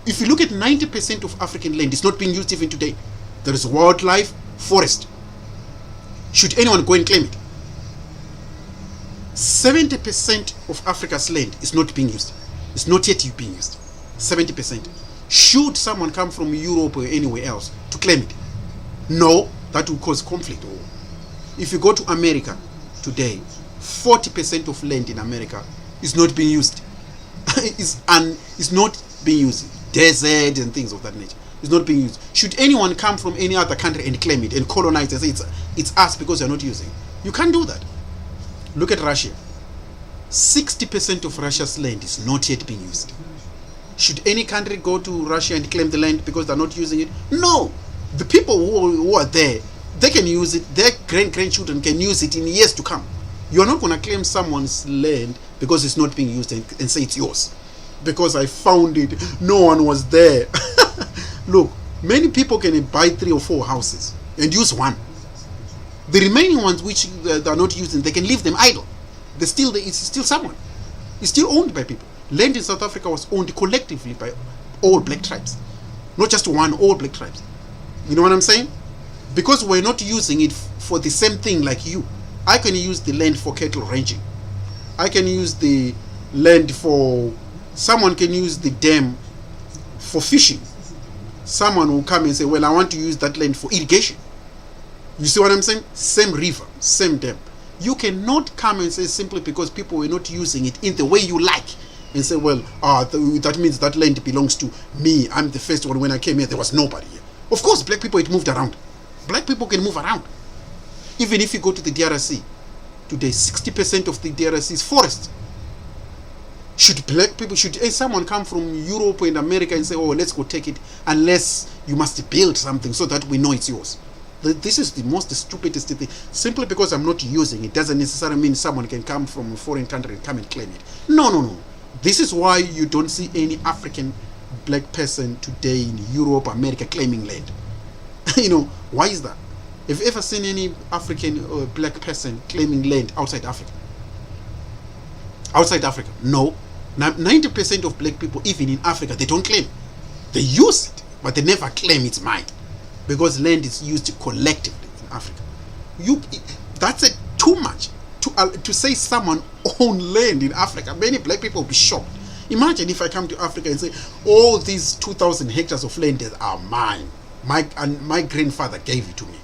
If you look at 90% of African land, it's not being used even today. There is wildlife, forest. Should anyone go and claim it? 70% of Africa's land is not being used. It's not yet being used. 70%. Should someone come from Europe or anywhere else to claim it? No, that will cause conflict. If you go to America today, 40% of land in America is not being used. It's not being used. Desert and things of that nature. It's not being used. Should anyone come from any other country and claim it and colonize and say it's us because you're not using it? You can't do that. Look at Russia. 60% of Russia's land is not yet being used. Should any country go to Russia and claim the land because they're not using it? No. The people who are there, they can use it. Their grandchildren can use it in years to come. You're not going to claim someone's land because it's not being used and say it's yours. Because I found it. No one was there. Look, many people can buy 3 or 4 houses and use 1. The remaining ones which they are not using, they can leave them idle. It's still someone. It's still owned by people. Land in South Africa was owned collectively by all black tribes. Not just one, all black tribes. You know what I'm saying? Because we're not using it for the same thing like you. I can use the land for cattle ranching. I can use the land for... Someone can use the dam for fishing. Someone will come and say, well, I want to use that land for irrigation. You see what I'm saying? Same river, same dam. You cannot come and say simply because people were not using it in the way you like and say, well, that means that land belongs to me. I'm the first one. When I came here, there was nobody here. Of course, black people, it moved around. Black people can move around. Even if you go to the DRC, today, 60% of the DRC is forest. Should someone come from Europe and America and say, let's go take it, unless you must build something so that we know it's yours? This is the most stupidest thing. Simply because I'm not using it doesn't necessarily mean someone can come from a foreign country and come and claim it. No. This is why you don't see any African black person today in Europe, America claiming land. Why is that? Have you ever seen any African or black person claiming land outside Africa? Outside Africa? No. 90% of black people, even in Africa, they don't claim. They use it, but they never claim it's mine. because land is used collectively in Africa. That's too much to say someone own land in Africa. Many black people will be shocked. Imagine if I come to Africa and say, all these 2,000 hectares of land are mine. My grandfather gave it to me.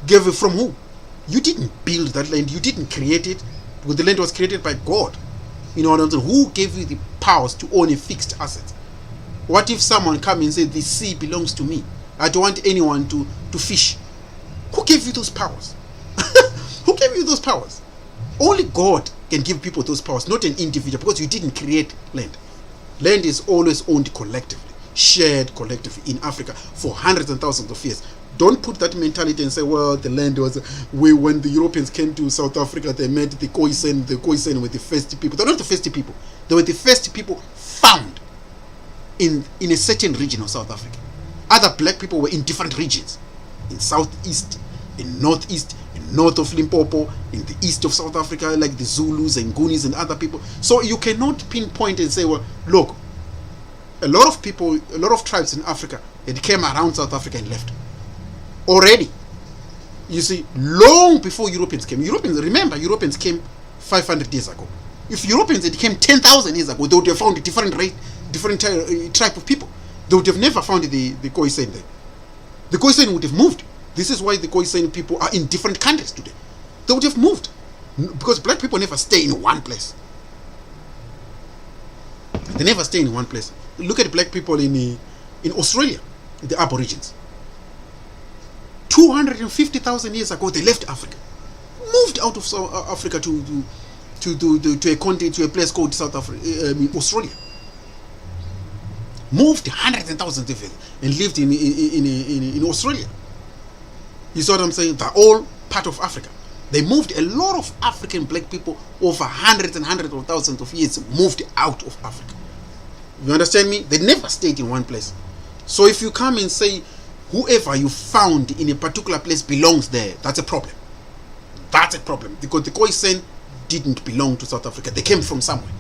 Gave it from who? You didn't build that land. You didn't create it. Because the land was created by God. You know what I'm saying? Who gave you the powers to own a fixed asset? What if someone come and say, the sea belongs to me? I don't want anyone to fish. Who gave you those powers? Who gave you those powers? Only God can give people those powers, not an individual, because you didn't create land. Land is always owned collectively, shared collectively in Africa for hundreds and thousands of years. Don't put that mentality and say, well, the land was when the Europeans came to South Africa, they met the Khoisan. The Khoisan were the first people. They're not the first people. They were the first people found in a certain region of South Africa. Other black people were in different regions, in southeast, in northeast, in north of Limpopo, in the east of South Africa, like the Zulus and Gunis and other people. So you cannot pinpoint and say, well, look, a lot of people, a lot of tribes in Africa, it came around South Africa and left. Already, you see, long before Europeans came. Remember, Europeans came 500 years ago. If Europeans had came 10,000 years ago, they would have found a different tribe of people. They would have never found the Khoisan there. The Khoisan would have moved. This is why the Khoisan people are in different countries today. They would have moved. Because black people never stay in one place. They never stay in one place. Look at black people in Australia, the Aborigines. 250,000 years ago, they left Africa, moved out of South Africa to a continent, to a place called South Africa, Australia. Moved hundreds and thousands of years and lived in Australia. You see what I'm saying? They're all part of Africa. They moved. A lot of African black people over hundreds and hundreds of thousands of years moved out of Africa. You understand me? They never stayed in one place. So if you come and say whoever you found in a particular place belongs there, that's a problem. That's a problem, because the Khoisan didn't belong to South Africa. They came from somewhere.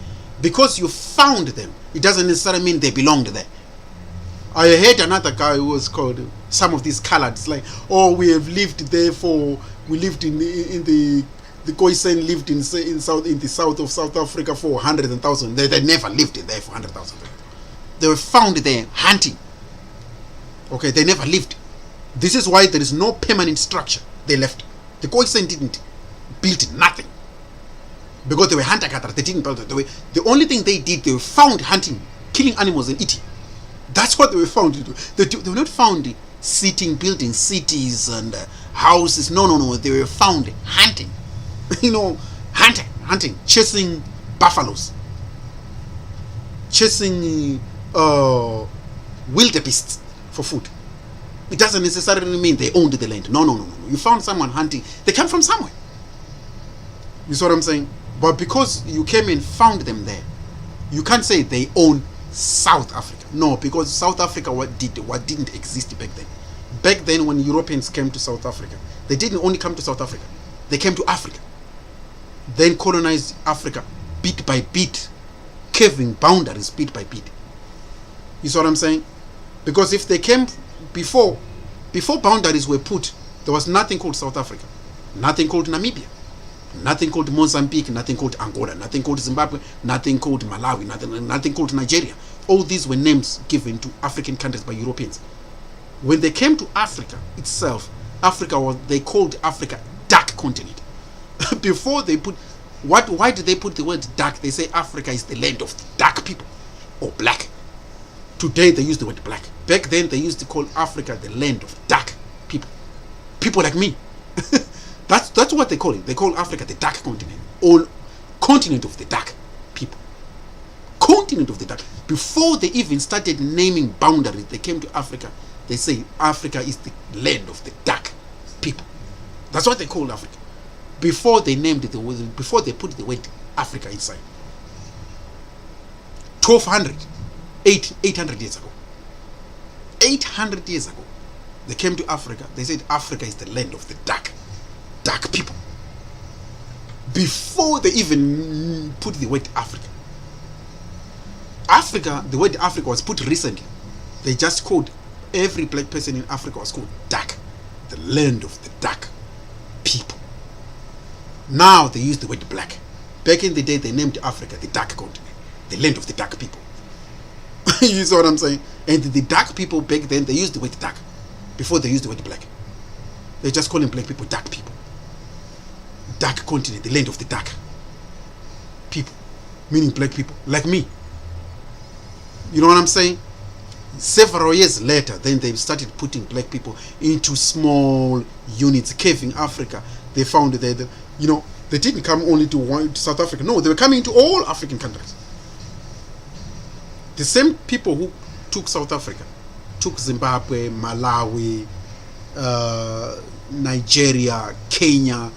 Because you found them, it doesn't necessarily mean they belonged there. I heard another guy who was called, some of these coloureds, like, oh, we have lived there we lived in the Khoisan lived in the south of South Africa for 100,000. They never lived there for 100,000. They were found there hunting. Okay, they never lived. This is why there is no permanent structure. They left. The Khoisan didn't build nothing, because they were hunter-gatherers. They didn't build it. The only thing they did, they were found hunting, killing animals and eating. That's what they were found to do. They were not found sitting, building cities and houses. No. They were found hunting. Hunting, chasing buffaloes, chasing wildebeests for food. It doesn't necessarily mean they owned the land. No. You found someone hunting. They come from somewhere. You see what I'm saying? But because you came and found them there, you can't say they own South Africa. No, because South Africa what didn't exist back then. Back then, when Europeans came to South Africa, they didn't only come to South Africa. They came to Africa. Then colonized Africa bit by bit, carving boundaries bit by bit. You see what I'm saying? Because if they came before boundaries were put, there was nothing called South Africa, nothing called Namibia, nothing called Mozambique, nothing called Angola, nothing called Zimbabwe, nothing called Malawi, nothing called Nigeria. All these were names given to African countries by Europeans. When they came to Africa itself, they called Africa dark continent. Before they put, why did they put the word dark? They say Africa is the land of dark people, or black. Today they use the word black. Back then they used to call Africa the land of dark people. People like me. That's what they call it. They call Africa the dark continent, or continent of the dark people. Continent of the dark. Before they even started naming boundaries, they came to Africa. They say Africa is the land of the dark people. That's what they called Africa. Before they named it, before they put the word Africa inside. 800 years ago. 800 years ago, they came to Africa. They said Africa is the land of the dark people. Before they even put the word Africa. The word Africa was put recently. They just called every black person in Africa was called dark, the land of the dark people. Now they use the word black. Back in the day, they named Africa the dark continent, the land of the dark people. You see what I'm saying? And the dark people back then, they used the word dark before they used the word black. They just calling black people dark people. Dark continent, the land of the dark people, meaning black people like me. You know what I'm saying? Several years later, then they started putting black people into small units, caving Africa. They found that, you know, they didn't come only to South Africa. No, they were coming to all African countries. The same people who took South Africa took Zimbabwe, Malawi, Nigeria, Kenya,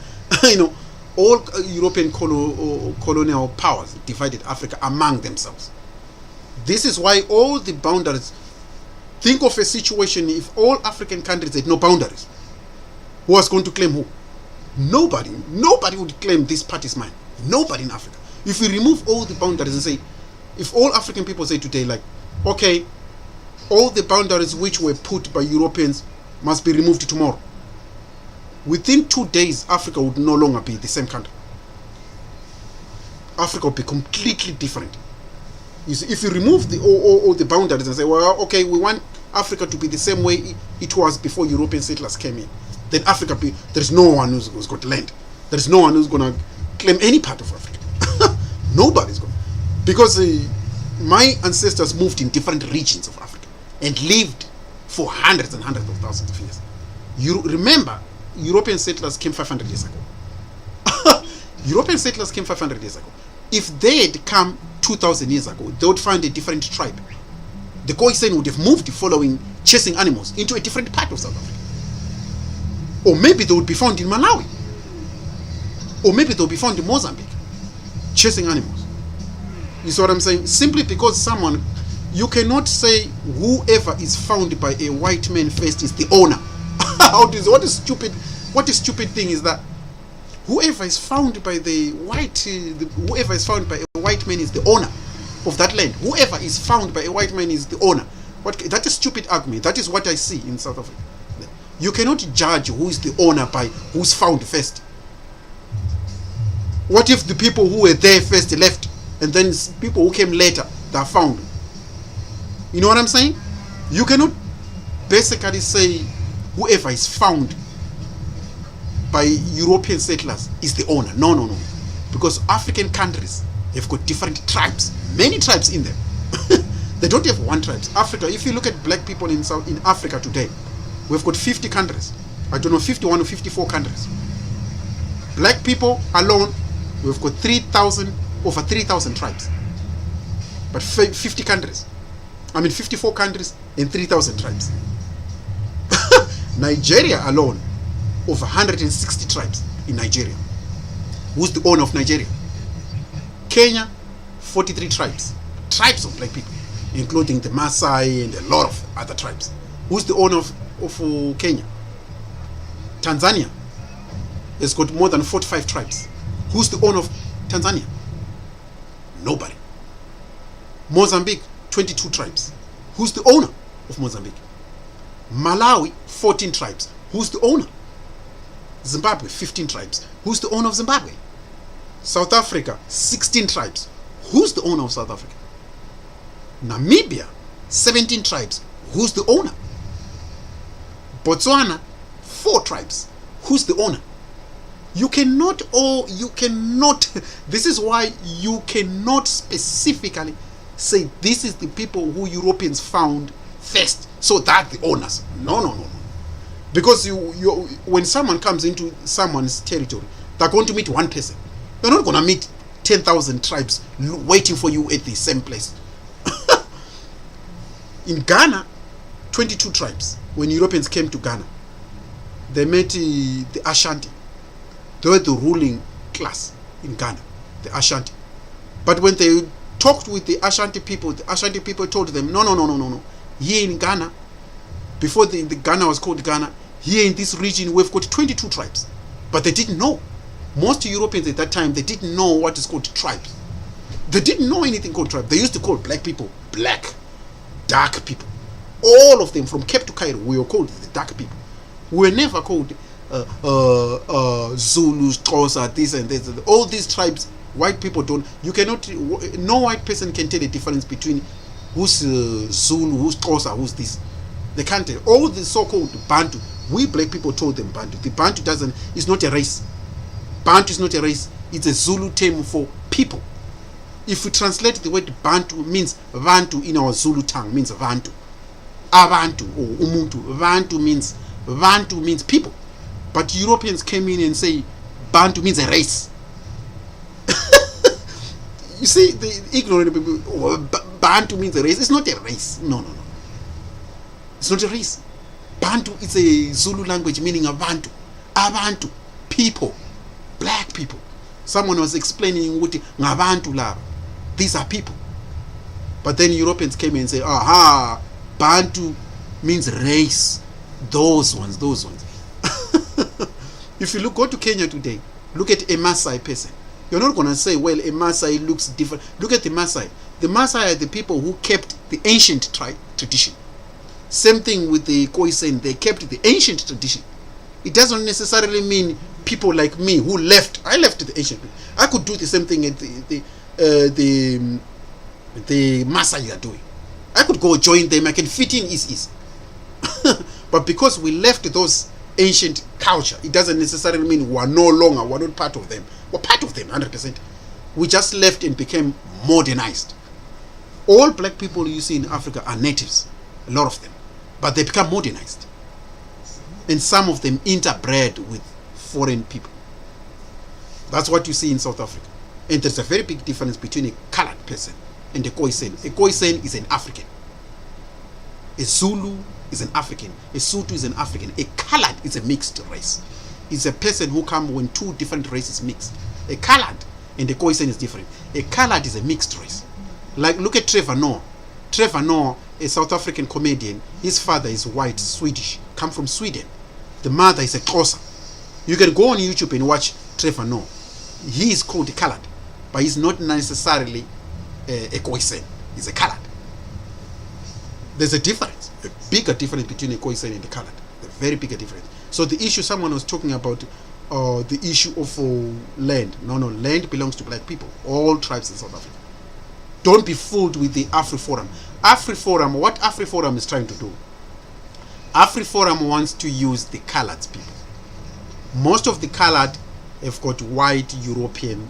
you know, all European colonial powers divided Africa among themselves. This is why all the boundaries, think of a situation if all African countries had no boundaries. Who was going to claim who? Nobody would claim this part is mine. Nobody in Africa. If we remove all the boundaries and say, if all African people say today, like, okay, all the boundaries which were put by Europeans must be removed tomorrow. Within 2 days, Africa would no longer be the same country. Africa would be completely different. You see, if you remove all the boundaries and say, well, okay, we want Africa to be the same way it was before European settlers came in, then Africa, there's no one who's got land. There's no one who's going to claim any part of Africa. Nobody's going to. Because my ancestors moved in different regions of Africa and lived for hundreds and hundreds of thousands of years. You remember, European settlers came 500 years ago. European settlers came 500 years ago. If they had come 2,000 years ago, they would find a different tribe. The Khoisan would have moved following chasing animals into a different part of South Africa. Or maybe they would be found in Malawi. Or maybe they would be found in Mozambique, chasing animals. You see what I'm saying? Simply because someone, you cannot say whoever is found by a white man first is the owner. What is stupid thing is that whoever is found by whoever is found by a white man is the owner of that land. Whoever is found by a white man is the owner. That is stupid argument. That is what I see in South Africa. You cannot judge who is the owner by who's found first. What if the people who were there first left, and then people who came later they are found? You know what I'm saying? You cannot basically say whoever is found by European settlers is the owner. No. Because African countries have got different tribes, many tribes in them. They don't have one tribe. Africa, if you look at black people in Africa today, we've got 50 countries. I don't know, 51 or 54 countries. Black people alone, we've got over 3,000 tribes. But 50 countries. 54 countries and 3,000 tribes. Nigeria alone, over 160 tribes in Nigeria. Who's the owner of Nigeria? Kenya, 43 tribes. Tribes of black people, including the Maasai and a lot of other tribes. Who's the owner of Kenya? Tanzania has got more than 45 tribes. Who's the owner of Tanzania? Nobody. Mozambique, 22 tribes. Who's the owner of Mozambique? Malawi, 14 tribes. Who's the owner? Zimbabwe, 15 tribes. Who's the owner of Zimbabwe? South Africa, 16 tribes. Who's the owner of South Africa? Namibia, 17 tribes. Who's the owner? Botswana, 4 tribes. Who's the owner? This is why you cannot specifically say this is the people who Europeans found first, so that the owners. No. Because when someone comes into someone's territory, they're going to meet one person. They're not going to meet 10,000 tribes waiting for you at the same place. In Ghana, 22 tribes. When Europeans came to Ghana, they met the Ashanti. They were the ruling class in Ghana, the Ashanti. But when they talked with the Ashanti people told them, no. Here in Ghana, before the Ghana was called Ghana, here in this region we've got 22 tribes. But they didn't know. Most Europeans at that time, they didn't know what is called tribes. They didn't know anything called tribe. They used to call black people black, dark people. All of them from Cape to Cairo, we were called the dark people. We were never called Zulus, Xhosa, this and this. All these tribes, white people don't. You cannot. No white person can tell the difference between who's Zulu, who's Xhosa, who's this. They can't tell. All the so-called Bantu, we black people told them Bantu. The Bantu is not a race. Bantu is not a race. It's a Zulu term for people. If we translate the word Bantu, means Bantu in our Zulu tongue, means Bantu. Abantu or Umuntu. Bantu means people. But Europeans came in and say Bantu means a race. You see, the ignorant people, Bantu means a race. It's not a race. No. It's not a race. Bantu is a Zulu language meaning Abantu. Abantu, people, black people. Someone was explaining what Ngabantu lava. These are people. But then Europeans came in and said, aha, Bantu means race. Those ones. If you go to Kenya today, look at a Maasai person. You're not going to say, well, a Maasai looks different. Look at the Maasai. The Maasai are the people who kept the ancient tradition. Same thing with the Khoisan. They kept the ancient tradition. It doesn't necessarily mean people like me who left. I left the ancient. I could do the same thing at the Maasai are doing. I could go join them. I can fit in easy. But because we left those ancient culture, it doesn't necessarily mean we're not part of them. We're part of them 100%. We just left and became modernized. All black people you see in Africa are natives, a lot of them, but they become modernized, and some of them interbred with foreign people. That's what you see in South Africa. And there's a very big difference between a colored person and a Khoisan. A Khoisan is an African. A Zulu is an African. A Sotho is an African. A colored is a mixed race. It's a person who comes when two different races mix. A colored and a Khoisan is different. A colored is a mixed race. Like, look at Trevor Noah. Trevor Noah, a South African comedian. His father is white, Swedish, come from Sweden. The mother is a Xhosa. You can go on YouTube and watch Trevor Noah. He is called a colored, but he's not necessarily a Khoisan. He's a colored. There's a difference, a bigger difference between a Khoisan and a colored. A very bigger difference. So the issue someone was talking about, the issue of land. No, land belongs to black people. All tribes in South Africa. Don't be fooled with the AfriForum. AfriForum, what AfriForum is trying to do? AfriForum wants to use the colored people. Most of the colored have got white European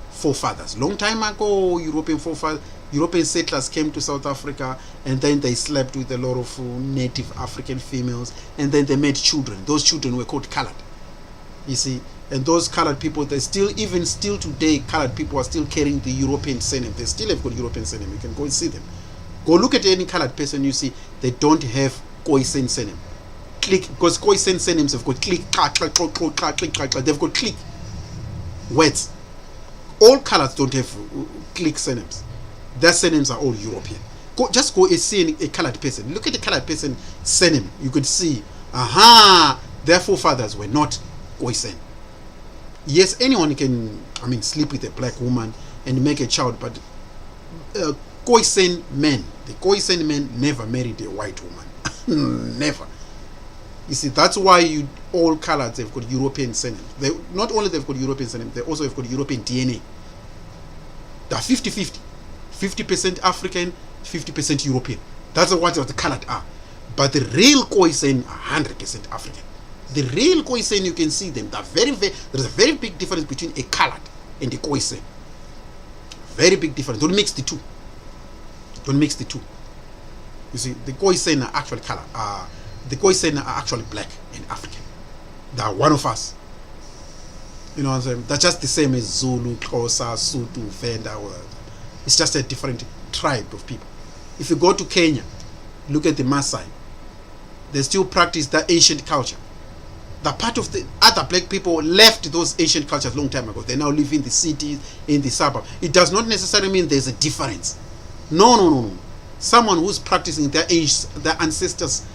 forefathers. Long time ago, European settlers came to South Africa, and then they slept with a lot of native African females, and then they made children. Those children were called colored. You see, and those colored people, even still today, colored people are still carrying the European surname. They still have got European surname. You can go and see them. Go look at any colored person you see. They don't have Khoisan surname. Click, because Khoisan surnames have got click, click. They've got click words. All colors don't have click surnames. Their surnames are all European. Just go and see a colored person. Look at the colored person surname. You could see, their forefathers were not Khoisan. Yes, anyone can, sleep with a black woman and make a child, but Khoisan men, the Khoisan men never married a white woman. Never. You see, that's why all colors have got European surname. They not only they've got European surname, they also have got European DNA. They're 50-50. 50% African, 50% European. That's what the colored are. But the real Khoisan are 100% African. The real Khoisan, you can see them. There's a very big difference between a colored and a Khoisan. Very big difference. Don't mix the two. Don't mix the two. You see, the Khoisan are actually colored. The Khoisan are actually black and African. They are one of us. You know what I'm saying? They're just the same as Zulu, Xhosa, Sotho, Venda. It's just a different tribe of people. If you go to Kenya, look at the Maasai. They still practice that ancient culture. The part of the other black people left those ancient cultures a long time ago. They now live in the cities, in the suburbs. It does not necessarily mean there's a difference. No. Someone who's practicing their ancestors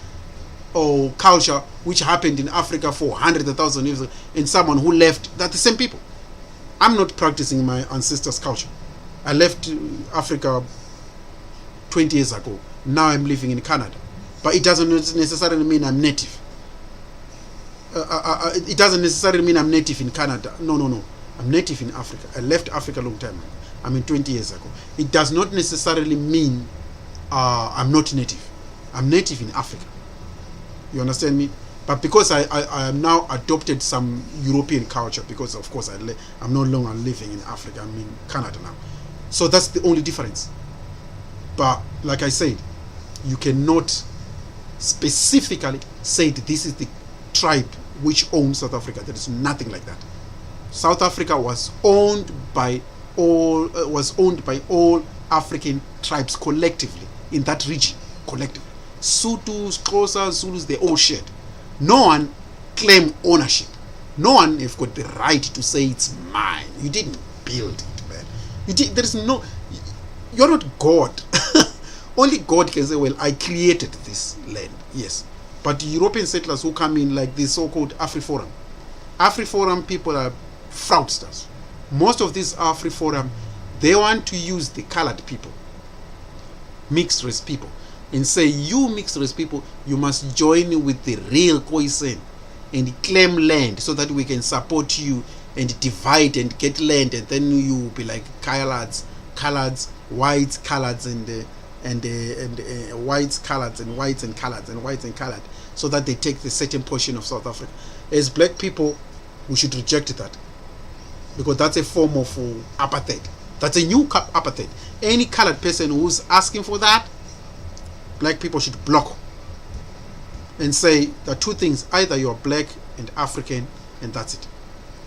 or culture, which happened in Africa for hundreds of thousands of years, and someone who left, they're the same people. I'm not practicing my ancestors' culture. I left Africa 20 years ago. Now I'm living in Canada. but it doesn't necessarily mean I'm native. It doesn't necessarily mean I'm native in Canada. No. I'm native in Africa. I left Africa a long time ago. 20 years ago. It does not necessarily mean I'm not native. I'm native in Africa. You understand me? But because I am now adopted some European culture, because of course I'm no longer living in Africa. I'm in Canada now. So that's the only difference. But like I said, you cannot specifically say that this is the tribe which owns South Africa. There is nothing like that. South Africa was owned by all African tribes collectively in that region. Collectively, Sutus, Xhosa, Zulus, they all shared. No one claimed ownership. No one have got the right to say it's mine. You didn't build it, man. There is no. You're not God. Only God can say, well, I created this land. Yes. But European settlers who come in, like the so-called AfriForum people are fraudsters. Most of these AfriForum, they want to use the colored people, mixed race people, and say, you mixed race people, you must join with the real Khoisan and claim land so that we can support you and divide and get land, and then you will be like coloreds, whites, coloreds, and whites, coloreds, and whites and coloreds, and whites and colored, so that they take the certain portion of South Africa. As black people, we should reject that, because that's a form of apartheid. That's a new apartheid. Any colored person who's asking for that, black people should block and say there are two things: either you're black and African, and that's it.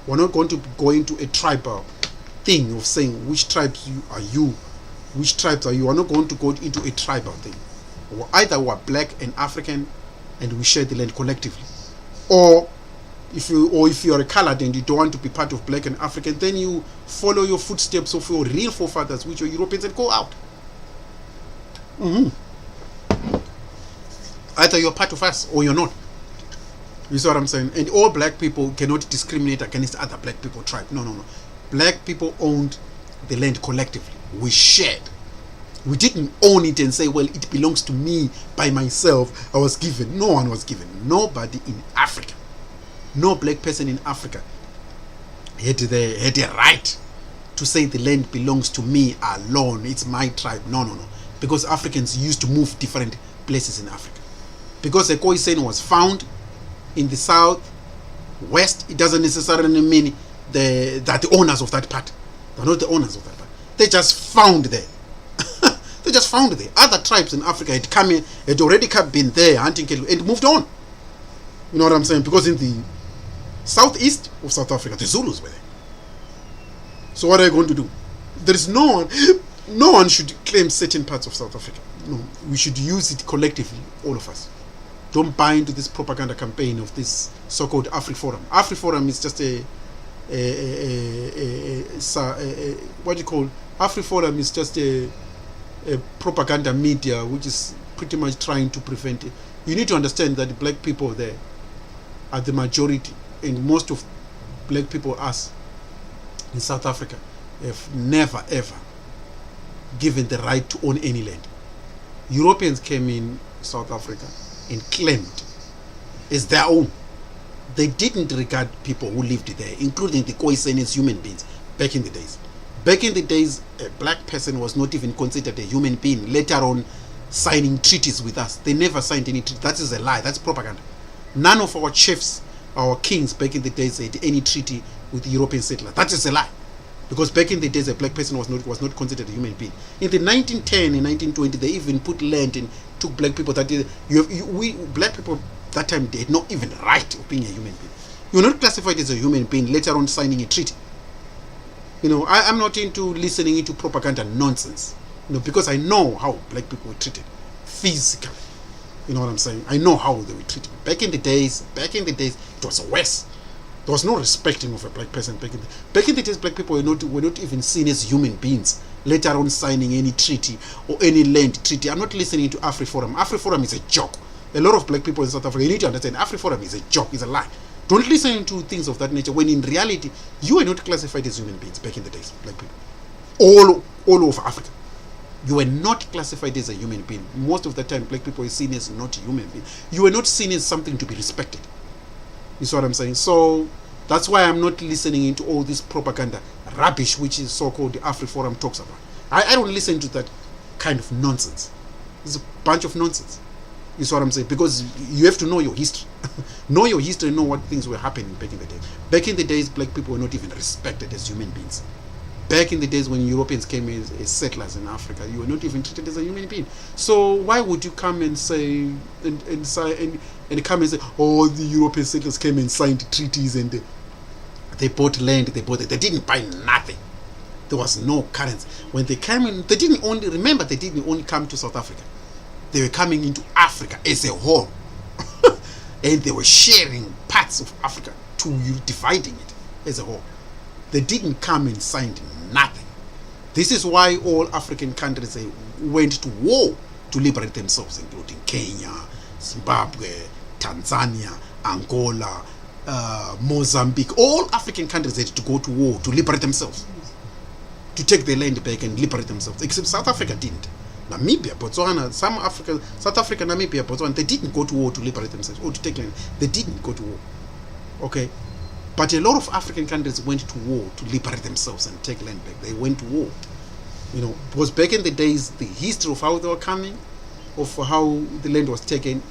We're not going to go into a tribal thing of saying which tribes are you, which tribes are you. We're not going to go into a tribal thing. Either we're black and African and we share the land collectively, or if you are a colored and you don't want to be part of black and African, then you follow your footsteps of your real forefathers, which are Europeans, and go out. Either you're part of us or you're not. You see what I'm saying? And all black people cannot discriminate against other black people tribe. No. Black people owned the land collectively. We shared. We didn't own it and say, well, it belongs to me by myself. I was given. No one was given. Nobody in Africa, no black person in Africa had a right to say the land belongs to me alone. It's my tribe. No. Because Africans used to move different places in Africa. Because a Khoisan was found in the south west, it doesn't necessarily mean that the owners of that part. They're not the owners of that part. They just found there. They just found there. Other tribes in Africa had already been there hunting cattle and moved on. You know what I'm saying? Because in the southeast of South Africa, the Zulus were there. So what are you going to do? There is no one should claim certain parts of South Africa. No, we should use it collectively, all of us. Don't buy into this propaganda campaign of this so-called AfriForum. AfriForum is just what do you call? AfriForum is just a propaganda media which is pretty much trying to prevent it. You need to understand that the black people there are the majority, and most of black people, us in South Africa, have never ever given the right to own any land. Europeans came in South Africa and claimed as their own. They didn't regard people who lived there, including the Khoisan, as human beings back in the days. Back in the days, a black person was not even considered a human being, later on signing treaties with us. They never signed any treaty. That is a lie. That's propaganda. None of our chiefs, our kings back in the days had any treaty with the European settlers. That is a lie. Because back in the days, a black person was not considered a human being. In the 1910 and 1920, they even put land and took black people. We black people that time, they had not even right of being a human being. You're not classified as a human being later on signing a treaty. You know, I'm not into listening into propaganda nonsense. You know, because I know how black people were treated physically. You know what I'm saying? I know how they were treated. Back in the days, it was worse. There was no respecting of a black person back in the days. Black people were not even seen as human beings. Later on, signing any treaty or any land treaty. I'm not listening to AfriForum. AfriForum is a joke. A lot of black people in South Africa, you need to understand, AfriForum is a joke, it's a lie. Don't listen to things of that nature when in reality you are not classified as human beings back in the days, black people. All over Africa. You were not classified as a human being. Most of the time, black people were seen as not human beings. You were not seen as something to be respected. You see what I'm saying? So that's why I'm not listening into all this propaganda rubbish, which is so-called the AfriForum talks about. I don't listen to that kind of nonsense. It's a bunch of nonsense. You see what I'm saying? Because you have to know your history. Know your history and know what things were happening back in the day. Back in the days, black people were not even respected as human beings. Back in the days when Europeans came as settlers in Africa, you were not even treated as a human being. So why would you come and say and come and say, oh, the European settlers came and signed treaties and they bought land, they didn't buy nothing. There was no currency. When they came in, they didn't only come to South Africa. They were coming into Africa as a whole. And they were sharing parts of Africa to you, dividing it as a whole. They didn't come and signed nothing. This is why all African countries went to war to liberate themselves, including Kenya, Zimbabwe, Tanzania, Angola, Mozambique. All African countries had to go to war to liberate themselves, to take their land back and liberate themselves. Except South Africa didn't. Namibia, Botswana, South Africa, Namibia, Botswana, they didn't go to war to liberate themselves or to take land. They didn't go to war. Okay? But a lot of African countries went to war to liberate themselves and take land back. They went to war. You know, because back in the days, the history of how they were coming, of how the land was taken,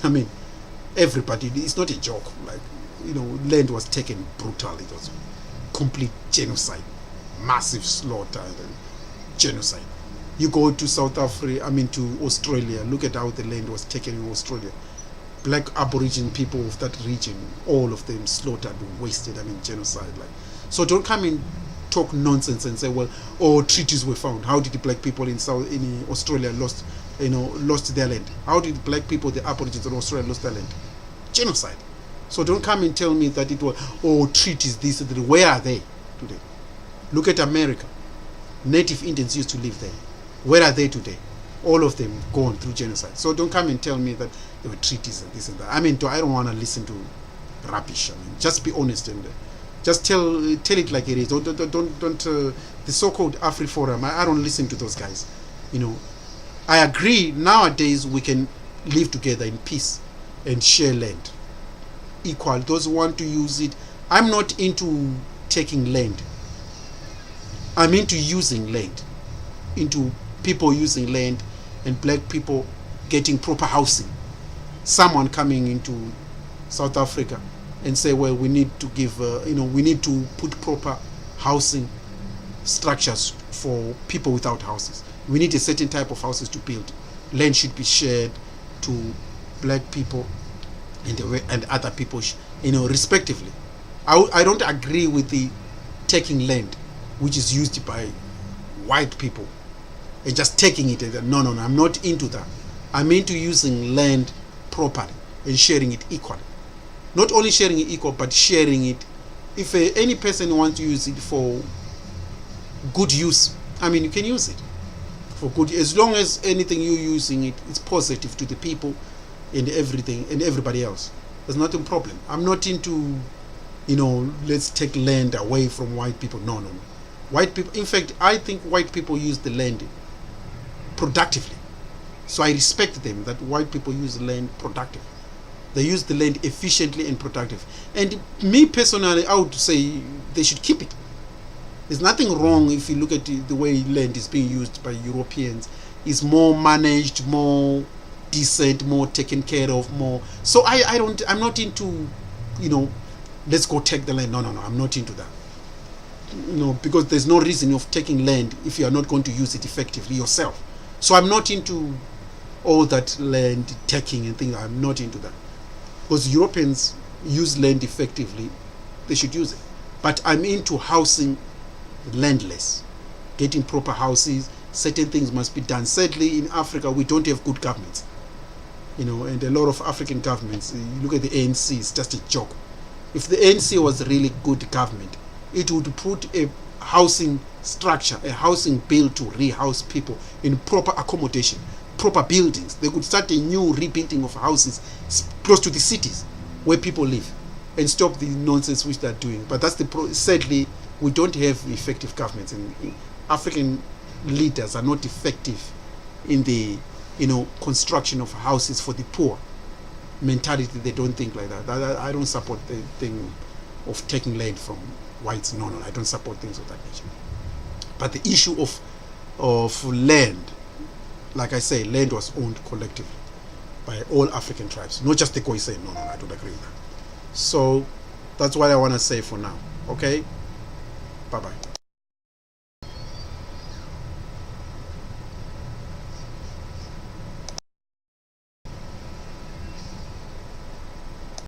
I mean, everybody, it's not a joke. Like, you know, land was taken brutally. It was complete genocide, massive slaughter, genocide. You go to to Australia, look at how the land was taken in Australia. Black Aboriginal people of that region, all of them slaughtered, wasted, genocide. So don't come and talk nonsense and say, well, treaties were found. How did the black people in Australia lost their land? How did black people, the Aborigines in Australia, lost their land? Genocide. So don't come and tell me that it was, treaties, this, that. Where are they today? Look at America. Native Indians used to live there. Where are they today? All of them gone through genocide. So don't come and tell me that there were treaties and this and that. I don't want to listen to rubbish. Just be honest and just tell it like it is. Don't the so-called AfriForum. I don't listen to those guys. I agree. Nowadays we can live together in peace and share land equal. Those who want to use it. I'm not into taking land. I'm into using land, into people using land and black people getting proper housing. Someone coming into South Africa and say, well, we need to give, we need to put proper housing structures for people without houses. We need a certain type of houses to build. Land should be shared to black people and other people, respectively. I don't agree with the taking land, which is used by white people, and just taking it. No, I'm not into that. I'm into using land properly and sharing it equally. Not only sharing it equal, but sharing it. If any person wants to use it for good use, you can use it for good, as long as anything you're using it is positive to the people and everything and everybody else. There's not a problem. I'm not into, let's take land away from white people. No. White people, in fact, I think white people use the land productively. So I respect them that white people use the land productively. They use the land efficiently and productive. And me personally, I would say they should keep it. There's nothing wrong if you look at the way land is being used by Europeans. It's more managed, more decent, more taken care of, more. So I'm not into, let's go take the land. No, I'm not into that. Because there's no reason of taking land if you are not going to use it effectively yourself. So I'm not into all that land taking and things. I'm not into that. Because Europeans use land effectively, they should use it. But I'm into housing landless, getting proper houses. Certain things must be done. Sadly, in Africa, we don't have good governments. And a lot of African governments, you look at the ANC, it's just a joke. If the ANC was really good government, it would put a housing structure, a housing bill to rehouse people in proper accommodation, proper buildings. They could start a new rebuilding of houses close to the cities where people live and stop the nonsense which they're doing. But that's sadly, we don't have effective governments in African leaders are not effective in the construction of houses for the poor mentality. They don't think like that. I don't support the thing of taking land from whites. No, I don't support things of that nature. But the issue of land, like I say, land was owned collectively by all African tribes, not just the Khoisan. No, I don't agree with that. So that's what I want to say for now. Okay, bye bye.